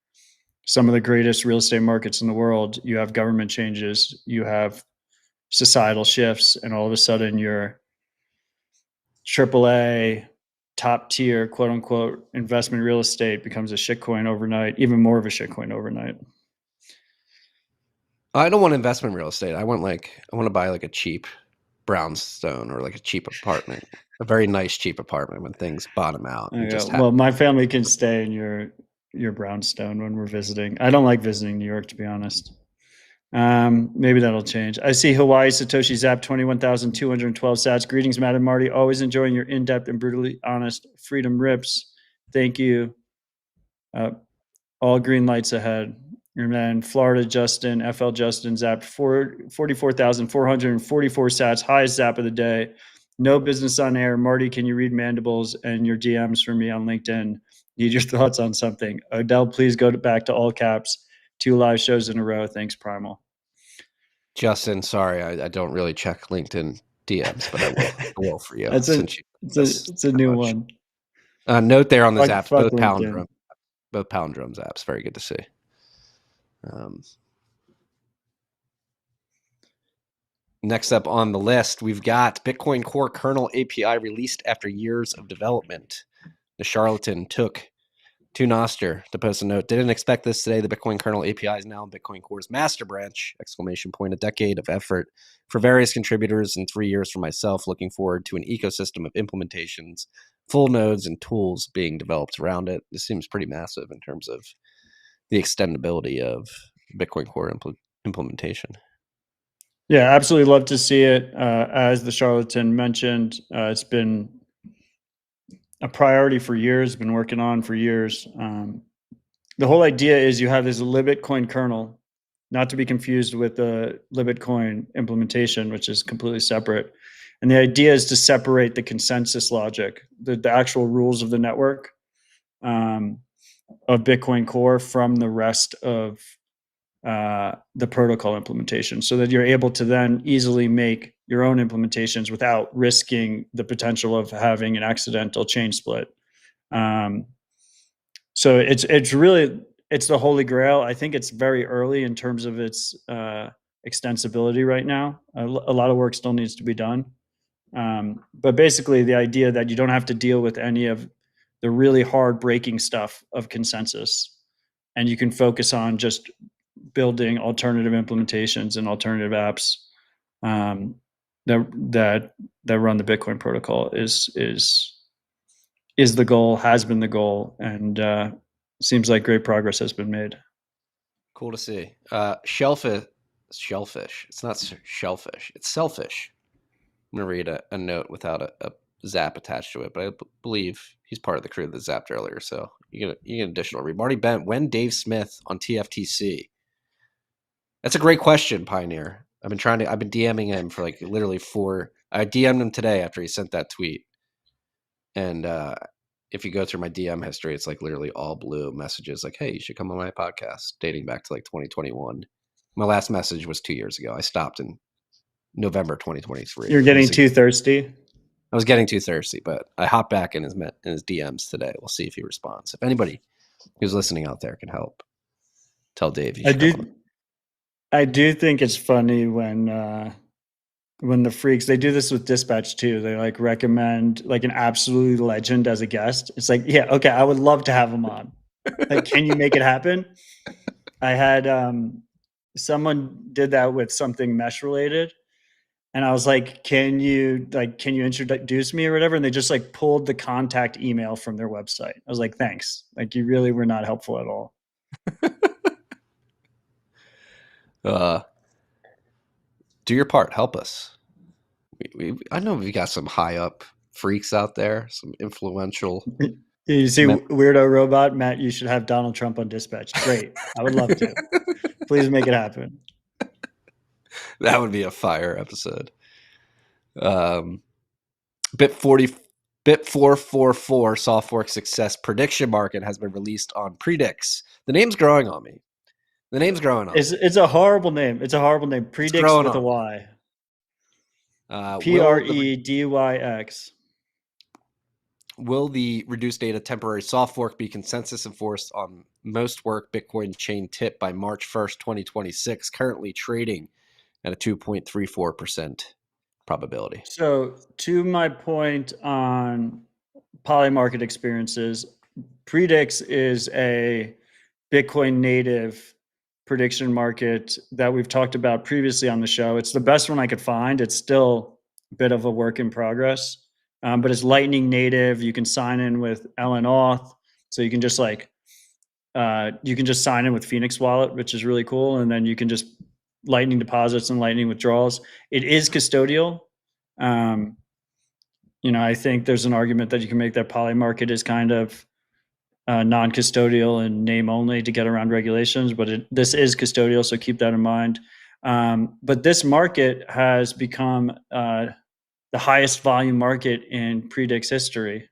some of the greatest real estate markets in the world. You have government changes, you have societal shifts, and all of a sudden your AAA top tier, quote unquote, investment real estate becomes a shitcoin overnight, even more of a shitcoin overnight. I don't want investment real estate. I want to buy like a cheap brownstone or like a cheap apartment, a very nice cheap apartment when things bottom out. And Well, my family can stay in your brownstone when we're visiting. I don't like visiting New York, to be honest. Maybe that'll change. I see Hawaii Satoshi Zap 21,212 sats. Greetings, Matt and Marty. Always enjoying your in-depth and brutally honest freedom rips. Thank you. All green lights ahead. And then Florida Justin, FL Justin zapped 44,444 sats, highest zap of the day. No business on air. Marty, can you read mandibles and your DMs for me on LinkedIn? Need your thoughts on something. Odell, please go back to all caps. 2 live shows in a row. Thanks, Primal. Justin, sorry, I don't really check LinkedIn DMs, but I will for you. It's a new one. Note there on the zaps, both palindrome apps. Very good to see. Next up on the list, we've got Bitcoin Core kernel API released after years of development. The charlatan took to Noster to post a note. Didn't expect this today. The Bitcoin kernel API is now in Bitcoin Core's master branch! A decade of effort for various contributors and 3 years for myself. Looking forward to an ecosystem of implementations, full nodes, and tools being developed around it. This seems pretty massive in terms of the extendability of Bitcoin Core implementation. Yeah, absolutely love to see it. As the charlatan mentioned, it's been a priority for years, been working on for years. The whole idea is you have this libitcoin kernel, not to be confused with the libitcoin implementation, which is completely separate. And the idea is to separate the consensus logic, the actual rules of the network of Bitcoin Core from the rest of the protocol implementation, so that you're able to then easily make your own implementations without risking the potential of having an accidental chain split. So it's the holy grail. I think it's very early in terms of its extensibility right now. A lot of work still needs to be done. But basically the idea that you don't have to deal with any of the really hard breaking stuff of consensus, and you can focus on just building alternative implementations and alternative apps that run the Bitcoin protocol is the goal, has been the goal, and seems like great progress has been made. Cool to see. Shellfish. It's not shellfish. It's selfish. I'm gonna read a note without a zap attached to it, but I believe he's part of the crew that zapped earlier, so you get an additional read. Marty Bent, when Dave Smith on TFTC? That's a great question, Pioneer. I've been DMing him for like literally I DM'd him today after he sent that tweet. And if you go through my DM history, it's like literally all blue messages like, hey, you should come on my podcast, dating back to like 2021. My last message was 2 years ago. I stopped in November 2023. You're getting too thirsty? I was getting too thirsty, but I hopped back in his DMs today. We'll see if he responds. If anybody who's listening out there can help, tell Dave you should come on. I do think it's funny when the freaks, they do this with Dispatch too. They like recommend like an absolute legend as a guest. It's like, yeah, okay, I would love to have him on. Like, can you make it happen? I had someone did that with something mesh related, And I was like, can you introduce me or whatever? And they just like pulled the contact email from their website. I was like, thanks. Like, you really were not helpful at all. Do your part. Help us. I know we got some high up freaks out there, some influential. You see, Weirdo Robot, Matt, you should have Donald Trump on dispatch. Great. I would love to. Please make it happen. That would be a fire episode. Bit 444 Softfork success prediction market has been released on Predyx. The name's growing on me. It's a horrible name. It's a horrible name. Predyx with a Y. Predyx. Will the reduced data temporary soft fork be consensus enforced on most work Bitcoin chain tip by March 1st, 2026, currently trading at a 2.34% probability? So to my point on polymarket experiences, Predyx is a Bitcoin native prediction market that we've talked about previously on the show. It's the best one I could find. It's still a bit of a work in progress, but it's Lightning native. You can sign in with LN Auth, so you can just sign in with Phoenix Wallet, which is really cool, and then you can just Lightning deposits and Lightning withdrawals. It is custodial. I think there's an argument that you can make that Polymarket is kind of non-custodial and name only to get around regulations, but this is custodial, so keep that in mind. But this market has become the highest volume market in Predyx history.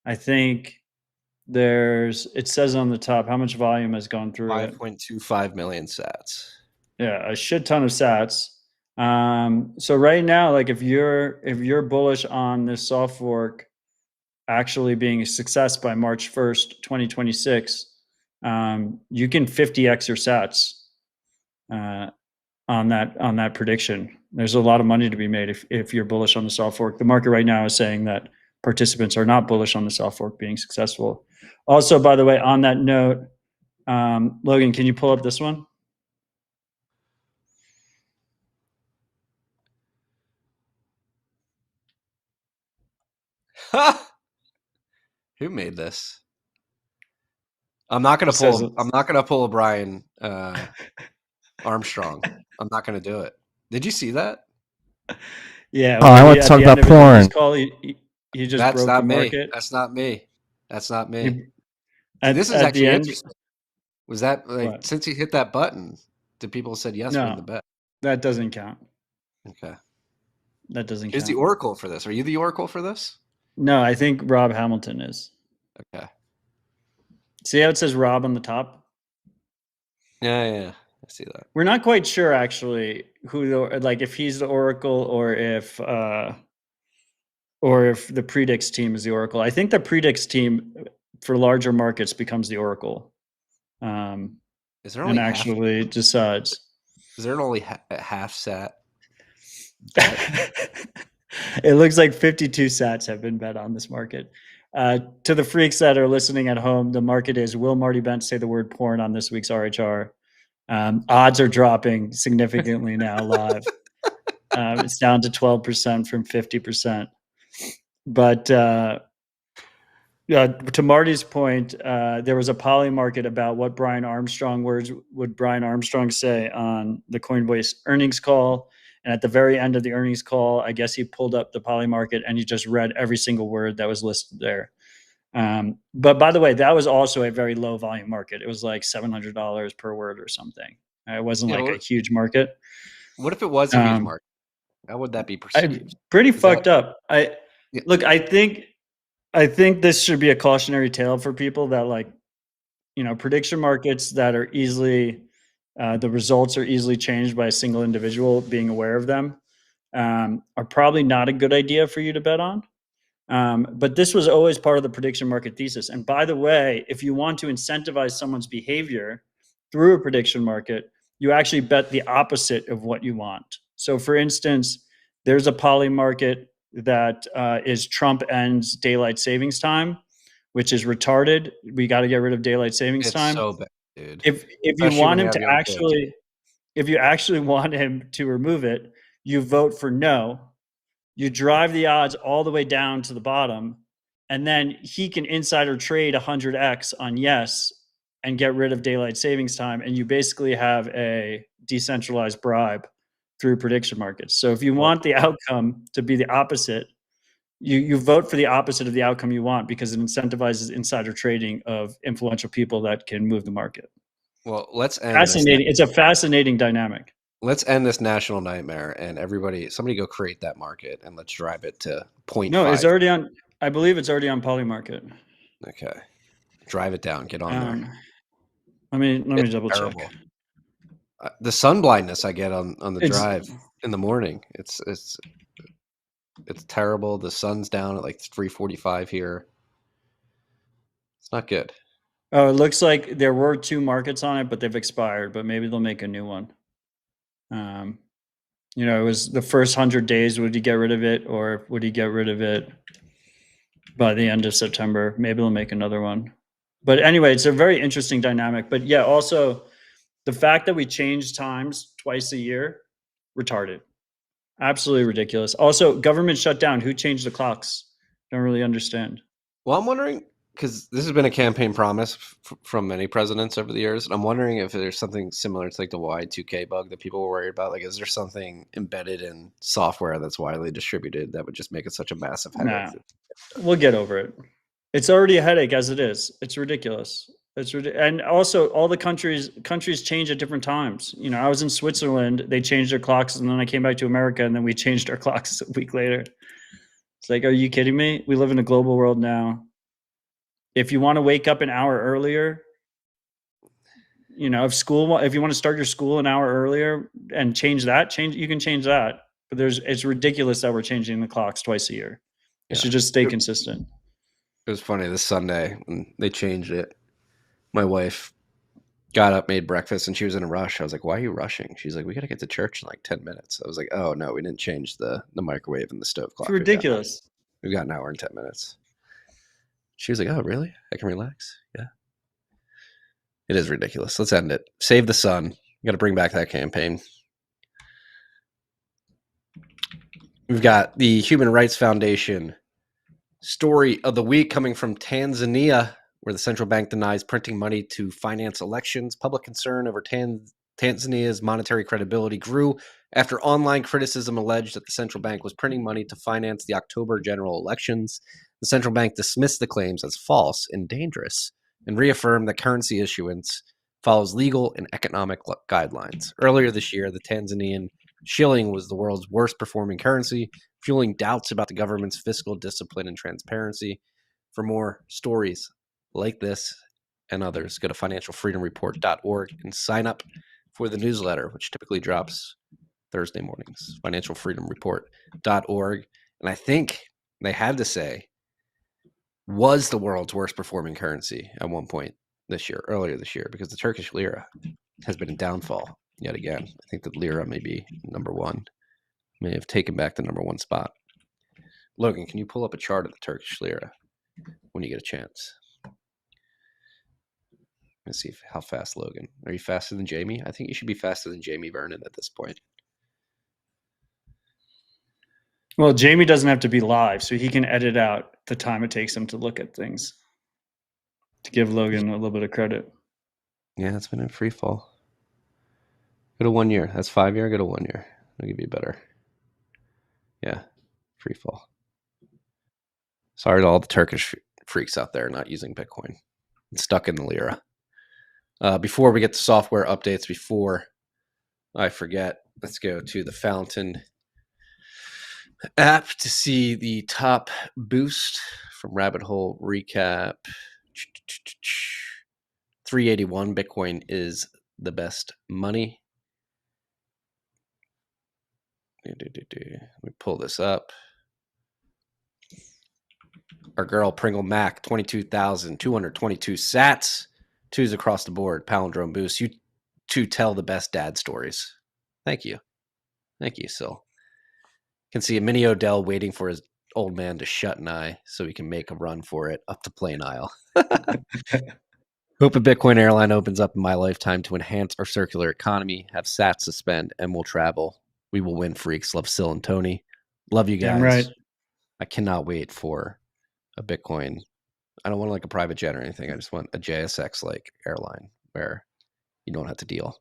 I think it says on the top how much volume has gone through 5.25 million sats. Yeah, a shit ton of sats. So right now, like if you're bullish on this soft fork actually being a success by March 1st, 2026, you can 50x your sats on that prediction. There's a lot of money to be made if you're bullish on the soft fork. The market right now is saying that participants are not bullish on the soft fork being successful. Also, by the way, on that note, Logan, can you pull up this one? Who made this? I'm not gonna pull a Brian Armstrong. I'm not gonna do it. Did you see that? Yeah. I want to talk about porn. He just broke the market. That's not me. That's not me. This is actually interesting. Was that like since he hit that button, did people said yes win the bet? That doesn't count. Okay. That doesn't count. Who's the oracle for this? Are you the oracle for this? No, I think Rob Hamilton is. Okay. See how it says Rob on the top? Yeah. I see that. We're not quite sure actually if he's the oracle or if the Predyx team is the oracle. I think the Predyx team for larger markets becomes the oracle. Is there only actually decides? Is there only half sat? It looks like 52 sats have been bet on this market. To the freaks that are listening at home, the market is, will Marty Bent say the word porn on this week's RHR? Odds are dropping significantly now live. It's down to 12% from 50%. But to Marty's point, there was a poly market about what Brian Armstrong would Brian Armstrong say on the Coinbase earnings call. And at the very end of the earnings call, I guess he pulled up the poly market and he just read every single word that was listed there. But by the way, that was also a very low volume market. It was like $700 per word or something. It wasn't a huge market. What if it was a huge market? How would that be perceived? Pretty fucked up. Look, I think this should be a cautionary tale for people that prediction markets that are easily, the results are easily changed by a single individual being aware of them, are probably not a good idea for you to bet on. But this was always part of the prediction market thesis. And by the way, if you want to incentivize someone's behavior through a prediction market, you actually bet the opposite of what you want. So for instance, there's a poly market that is Trump ends daylight savings time, which is retarded. We got to get rid of daylight savings time. It's so bad, dude. If you want him to actually, if you actually want him to remove it, you vote for no, you drive the odds all the way down to the bottom, and then he can insider trade 100x on yes and get rid of daylight savings time. And you basically have a decentralized bribe through prediction markets. So if you want the outcome to be the opposite, you vote for the opposite of the outcome you want because it incentivizes insider trading of influential people that can move the market. Well, let's end fascinating. It's a fascinating dynamic. Let's end this national nightmare, and somebody go create that market, and let's drive it to 0.5. No, it's already on. I believe it's already on Polymarket. Okay, drive it down. Get on there. Let me double check. The sun blindness I get on the drive in the morning. It's terrible. The sun's down at like 3:45 here. It's not good. Oh, it looks like there were 2 markets on it, but they've expired. But maybe they'll make a new one. It was the first 100 days. Would he get rid of it, or would he get rid of it by the end of September? Maybe they'll make another one. But anyway, it's a very interesting dynamic. But yeah, also the fact that we change times twice a year, retarded. Absolutely ridiculous. Also, government shutdown. Who changed the clocks? Don't really understand. Well, I'm wondering, because this has been a campaign promise from many presidents over the years, and I'm wondering if there's something similar to like the Y2K bug that people were worried about. Like, is there something embedded in software that's widely distributed that would just make it such a massive headache? Nah, we'll get over it. It's already a headache as it is. It's ridiculous. And also all the countries change at different times. I was in Switzerland, they changed their clocks, and then I came back to America, and then we changed our clocks a week later. It's like, are you kidding me? We live in a global world now. If you want to wake up an hour earlier, if you want to start your school an hour earlier and you can change that. But it's ridiculous that we're changing the clocks twice a year. It should just stay consistent. It was funny this Sunday when they changed it. My wife got up, made breakfast, and she was in a rush. I was like, why are you rushing? She's like, we got to get to church in like 10 minutes. I was like, oh, no, we didn't change the microwave and the stove clock. It's ridiculous. We've got an hour and 10 minutes. She was like, oh, really? I can relax? Yeah. It is ridiculous. Let's end it. Save the sun. You got to bring back that campaign. We've got the Human Rights Foundation story of the week coming from Tanzania, where the central bank denies printing money to finance elections. Public concern over Tanzania's monetary credibility grew after online criticism alleged that the central bank was printing money to finance the October general elections. The central bank dismissed the claims as false and dangerous and reaffirmed that currency issuance follows legal and economic guidelines. Earlier this year, the Tanzanian shilling was the world's worst performing currency, fueling doubts about the government's fiscal discipline and transparency. For more stories like this and others, go to financialfreedomreport.org and sign up for the newsletter, which typically drops Thursday mornings. Financialfreedomreport.org. And I think they had to say was the world's worst performing currency at one point earlier this year, because the Turkish lira has been in downfall yet again. I think the lira may be number one, may have taken back the number one spot. Logan, can you pull up a chart of the Turkish lira when you get a chance? Let's see how fast, Logan. Are you faster than Jamie? I think you should be faster than Jamie Vernon at this point. Well, Jamie doesn't have to be live, so he can edit out the time it takes him to look at things, to give Logan a little bit of credit. Yeah, it's been in free fall. Go to 1 year. That's 5 year. Go to 1 year. I'll give you better. Yeah, free fall. Sorry to all the Turkish freaks out there not using Bitcoin. It's stuck in the lira. Before we get to software updates, before I forget, let's go to the Fountain app to see the top boost from Rabbit Hole Recap. 381 Bitcoin is the best money. Let me pull this up. Our girl Pringle Mac, 22,222 sats. Twos across the board. Palindrome boost. You two tell the best dad stories. Thank you. Thank you, Sil. Can see a mini Odell waiting for his old man to shut an eye so he can make a run for it up to Plain Isle. Hope a Bitcoin airline opens up in my lifetime to enhance our circular economy, have sats to spend, and will travel. We will win, freaks. Love Sil and Tony. Love you guys. Damn right. I cannot wait for a Bitcoin. I don't want like a private jet or anything. I just want a JSX like airline where you don't have to deal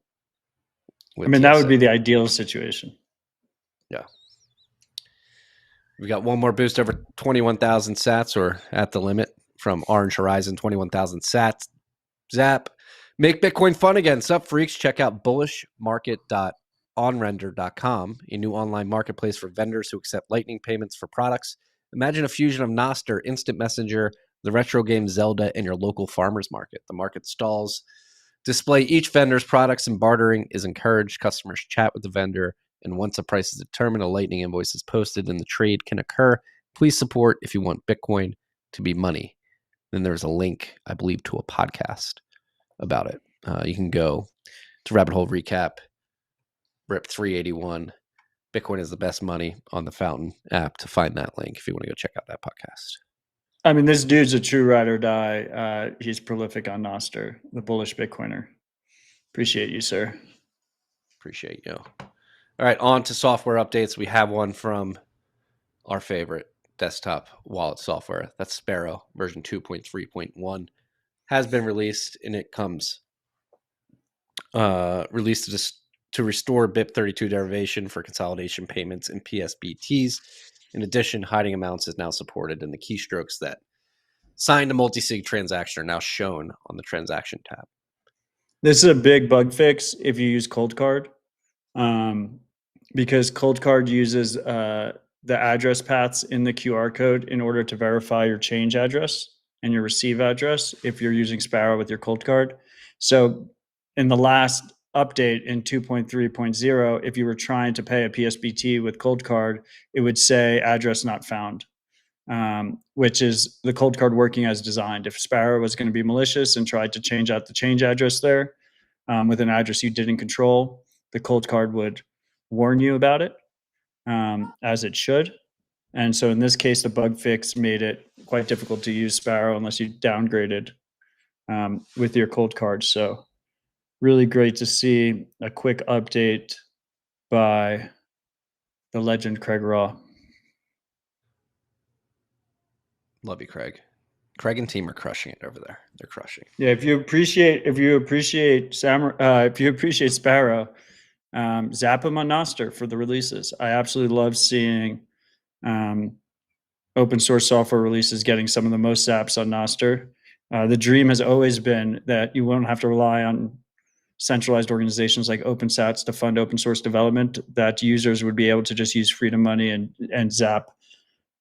with that would TSA. be the ideal situation. Yeah. We got one more boost over 21,000 sats, or at the limit, from Orange Horizon, 21,000 sats. Zap. Make Bitcoin fun again. Sup, freaks? Check out bullishmarket.onrender.com, a new online marketplace for vendors who accept Lightning payments for products. Imagine a fusion of Nostr, Instant Messenger, the retro game Zelda, and your local farmer's market. The market stalls display each vendor's products, and bartering is encouraged. Customers chat with the vendor, and once a price is determined, a Lightning invoice is posted and the trade can occur. Please support if you want Bitcoin to be money. Then there's a link, I believe, to a podcast about it. You can go to Rabbit Hole Recap, RIP 381. Bitcoin is the best money on the Fountain app to find that link if you want to go check out that podcast. I mean, this dude's a true ride or die. He's prolific on Nostr, the bullish Bitcoiner. Appreciate you, sir. Appreciate you. All right, on to software updates. We have one from our favorite desktop wallet software. That's Sparrow, version 2.3.1. Has been released, and it comes released to restore BIP32 derivation for consolidation payments and PSBTs. In addition, hiding amounts is now supported, and the keystrokes that signed a multi-sig transaction are now shown on the transaction tab. This is a big bug fix if you use Cold Card, because Cold Card uses the address paths in the QR code in order to verify your change address and your receive address if you're using Sparrow with your Cold Card. So in the last update in 2.3.0, if you were trying to pay a PSBT with Cold Card, it would say address not found, which is the Cold Card working as designed. If Sparrow was going to be malicious and tried to change out the change address there with an address you didn't control, the Cold Card would warn you about it, as it should. And so in this case, the bug fix made it quite difficult to use Sparrow unless you downgraded with your Cold Card. So really great to see a quick update by the legend Craig Raw. Love you, Craig. Craig and team are crushing it over there. They're crushing. Yeah, if you appreciate Samourai, if you appreciate Sparrow, zap him on Nostr for the releases. I absolutely love seeing open source software releases getting some of the most zaps on Nostr. The dream has always been that you won't have to rely on centralized organizations like OpenSats to fund open source development, that users would be able to just use Freedom Money and zap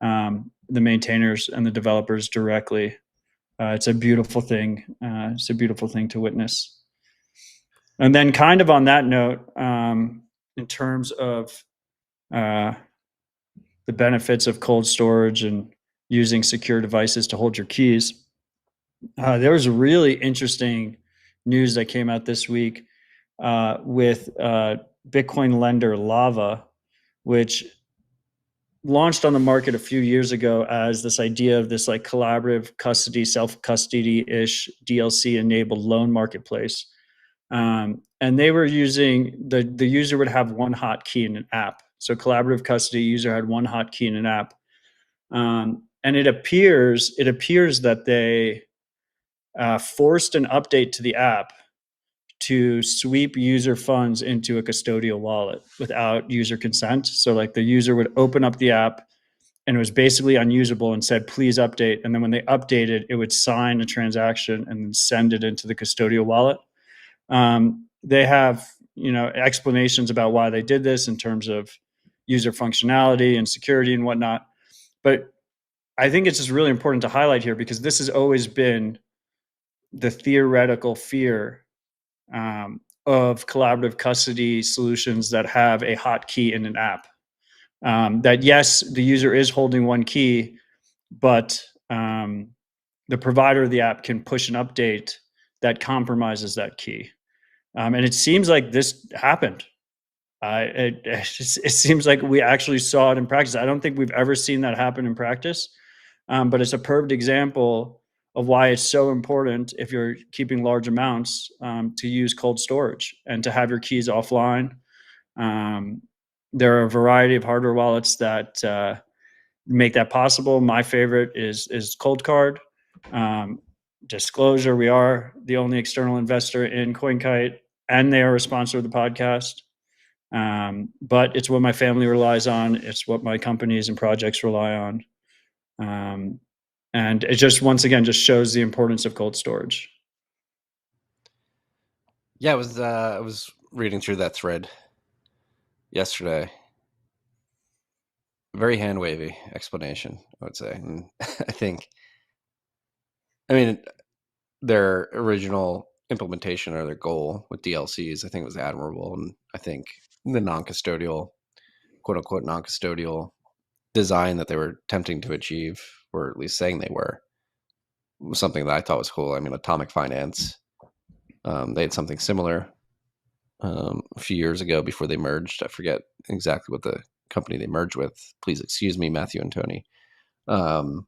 the maintainers and the developers directly. It's a beautiful thing. It's a beautiful thing to witness. And then kind of on that note, in terms of the benefits of cold storage and using secure devices to hold your keys, there was really interesting news that came out this week with Bitcoin lender Lava, which launched on the market a few years ago as this idea of this like collaborative custody, self-custody-ish DLC-enabled loan marketplace. And they were using, the user would have one hotkey in an app. So collaborative custody user had one hotkey in an app. And it appears that they forced an update to the app to sweep user funds into a custodial wallet without user consent. So like the user would open up the app and it was basically unusable and said, please update. And then when they updated, it would sign a transaction and then send it into the custodial wallet. They have, explanations about why they did this in terms of user functionality and security and whatnot. But I think it's just really important to highlight here because this has always been the theoretical fear of collaborative custody solutions that have a hotkey in an app. That yes, the user is holding one key, but the provider of the app can push an update that compromises that key. And it seems like this happened. It seems like we actually saw it in practice. I don't think we've ever seen that happen in practice, but it's a perfect example of why it's so important if you're keeping large amounts to use cold storage and to have your keys offline. There are a variety of hardware wallets that make that possible. My favorite is Cold Card. Disclosure: we are the only external investor in CoinKite, and they are a sponsor of the podcast. But it's what my family relies on. It's what my companies and projects rely on. And it just, once again, just shows the importance of cold storage. Yeah, I was reading through that thread yesterday. Very hand wavy explanation, I would say. And I mean, their original implementation or their goal with DLCs, I think was admirable. And I think the non-custodial, quote unquote, non-custodial design that they were attempting to achieve, or at least saying they were, was something that I thought was cool. I mean, Atomic Finance, they had something similar a few years ago before they merged. I forget exactly what the company they merged with. Please excuse me, Matthew and Tony. But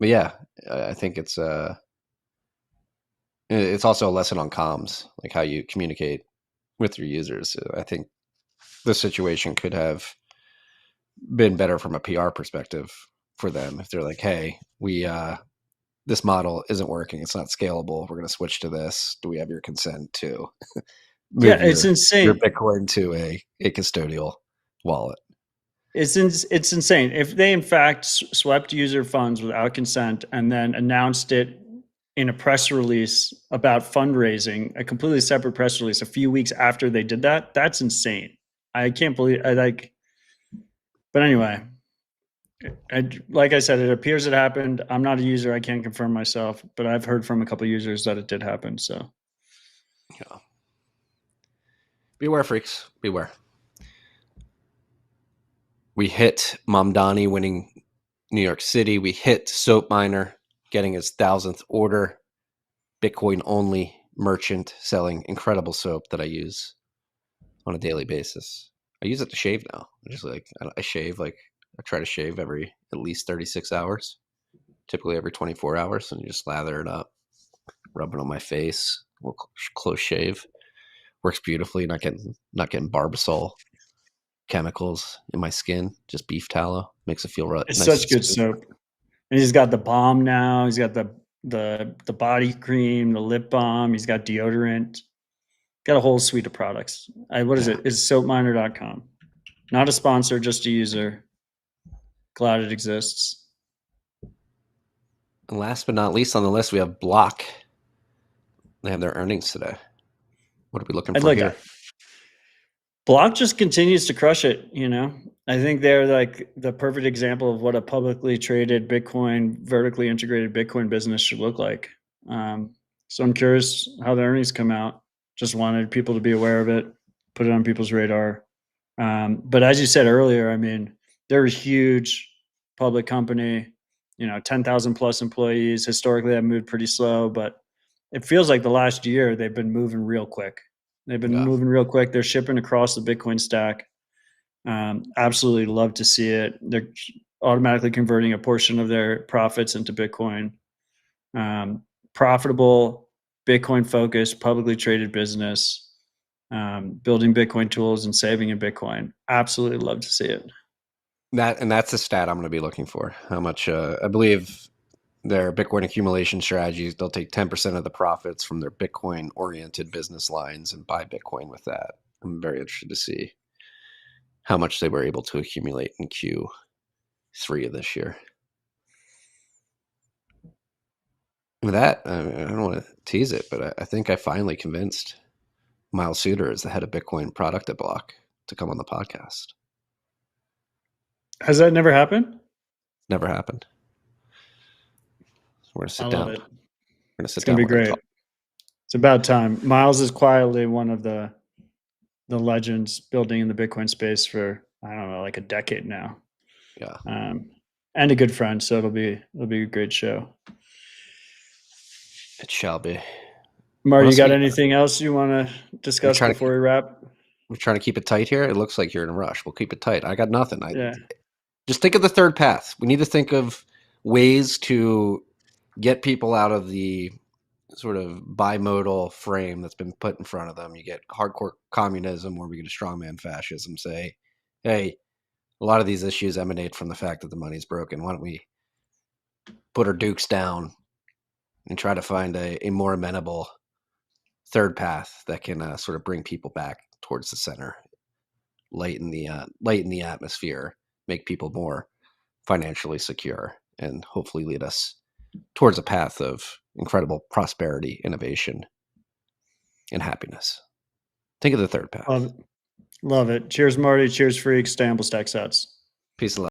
yeah, I think it's also a lesson on comms, like how you communicate with your users. I think the situation could have been better from a PR perspective for them if they're like, hey, this model isn't working, it's not scalable, we're going to switch to this. Do we have your consent to move It's insane. your Bitcoin to a custodial wallet? It's insane. If they in fact swept user funds without consent and then announced it in a press release about fundraising, a completely separate press release a few weeks after they did that, that's insane. I can't believe but anyway, like I said, it appears it happened. I'm not a user. I can't confirm myself, but I've heard from a couple of users that it did happen. So yeah, beware, freaks, beware. We hit Mamdani winning New York City. We hit Soap Miner getting his 1,000th order. Bitcoin only merchant selling incredible soap that I use on a daily basis. I use it to shave now. I shave, like, I try to shave every at least 36 hours, typically every 24 hours, and you just lather it up, rub it on my face, a little close shave. Works beautifully. Not getting Barbasol chemicals in my skin. Just beef tallow makes it feel right. It's nice, such good soap. And he's got the balm now. He's got the body cream, the lip balm. He's got deodorant. Got a whole suite of products. What is it? It's soapminer.com. Not a sponsor, just a user. Glad it exists. And last but not least on the list, we have Block. They have their earnings today. What are we looking for here? Block just continues to crush it, you know. I think they're like the perfect example of what a publicly traded Bitcoin, vertically integrated Bitcoin business should look like. So I'm curious how the earnings come out. Just wanted people to be aware of it, put it on people's radar. But as you said earlier, I mean, they're a huge public company, 10,000 plus employees. Historically, that moved pretty slow, but it feels like the last year they've been moving real quick. They're shipping across the Bitcoin stack. Absolutely love to see it. They're automatically converting a portion of their profits into Bitcoin. Profitable, Bitcoin-focused, publicly traded business, building Bitcoin tools and saving in Bitcoin. Absolutely love to see it. That's the stat I'm going to be looking for. How much? I believe their Bitcoin accumulation strategies, they'll take 10% of the profits from their Bitcoin-oriented business lines and buy Bitcoin with that. I'm very interested to see how much they were able to accumulate in Q3 of this year. With that, I don't want to tease it, but I think I finally convinced Miles Suter, as the head of Bitcoin product at Block, to come on the podcast. Has that never happened? Never happened. We're going to sit down. It. We're going to sit it's down. It's going to be great. It's about time. Miles is quietly one of the legends building in the Bitcoin space for, I don't know, like a decade now. Yeah. And a good friend. So it'll be a great show. It shall be. Marty, you got anything else you want to discuss before we wrap? We're trying to keep it tight here. It looks like you're in a rush. We'll keep it tight. I got nothing. Just think of the third path. We need to think of ways to get people out of the sort of bimodal frame that's been put in front of them. You get hardcore communism, or we get a strongman fascism. Say, hey, a lot of these issues emanate from the fact that the money's broken. Why don't we put our dukes down and try to find a more amenable third path that can sort of bring people back towards the center, lighten the atmosphere, make people more financially secure, and hopefully lead us towards a path of incredible prosperity, innovation, and happiness. Think of the third path. Love it. Cheers, Marty. Cheers, freaks. Stay humble, stack sets. Peace and love.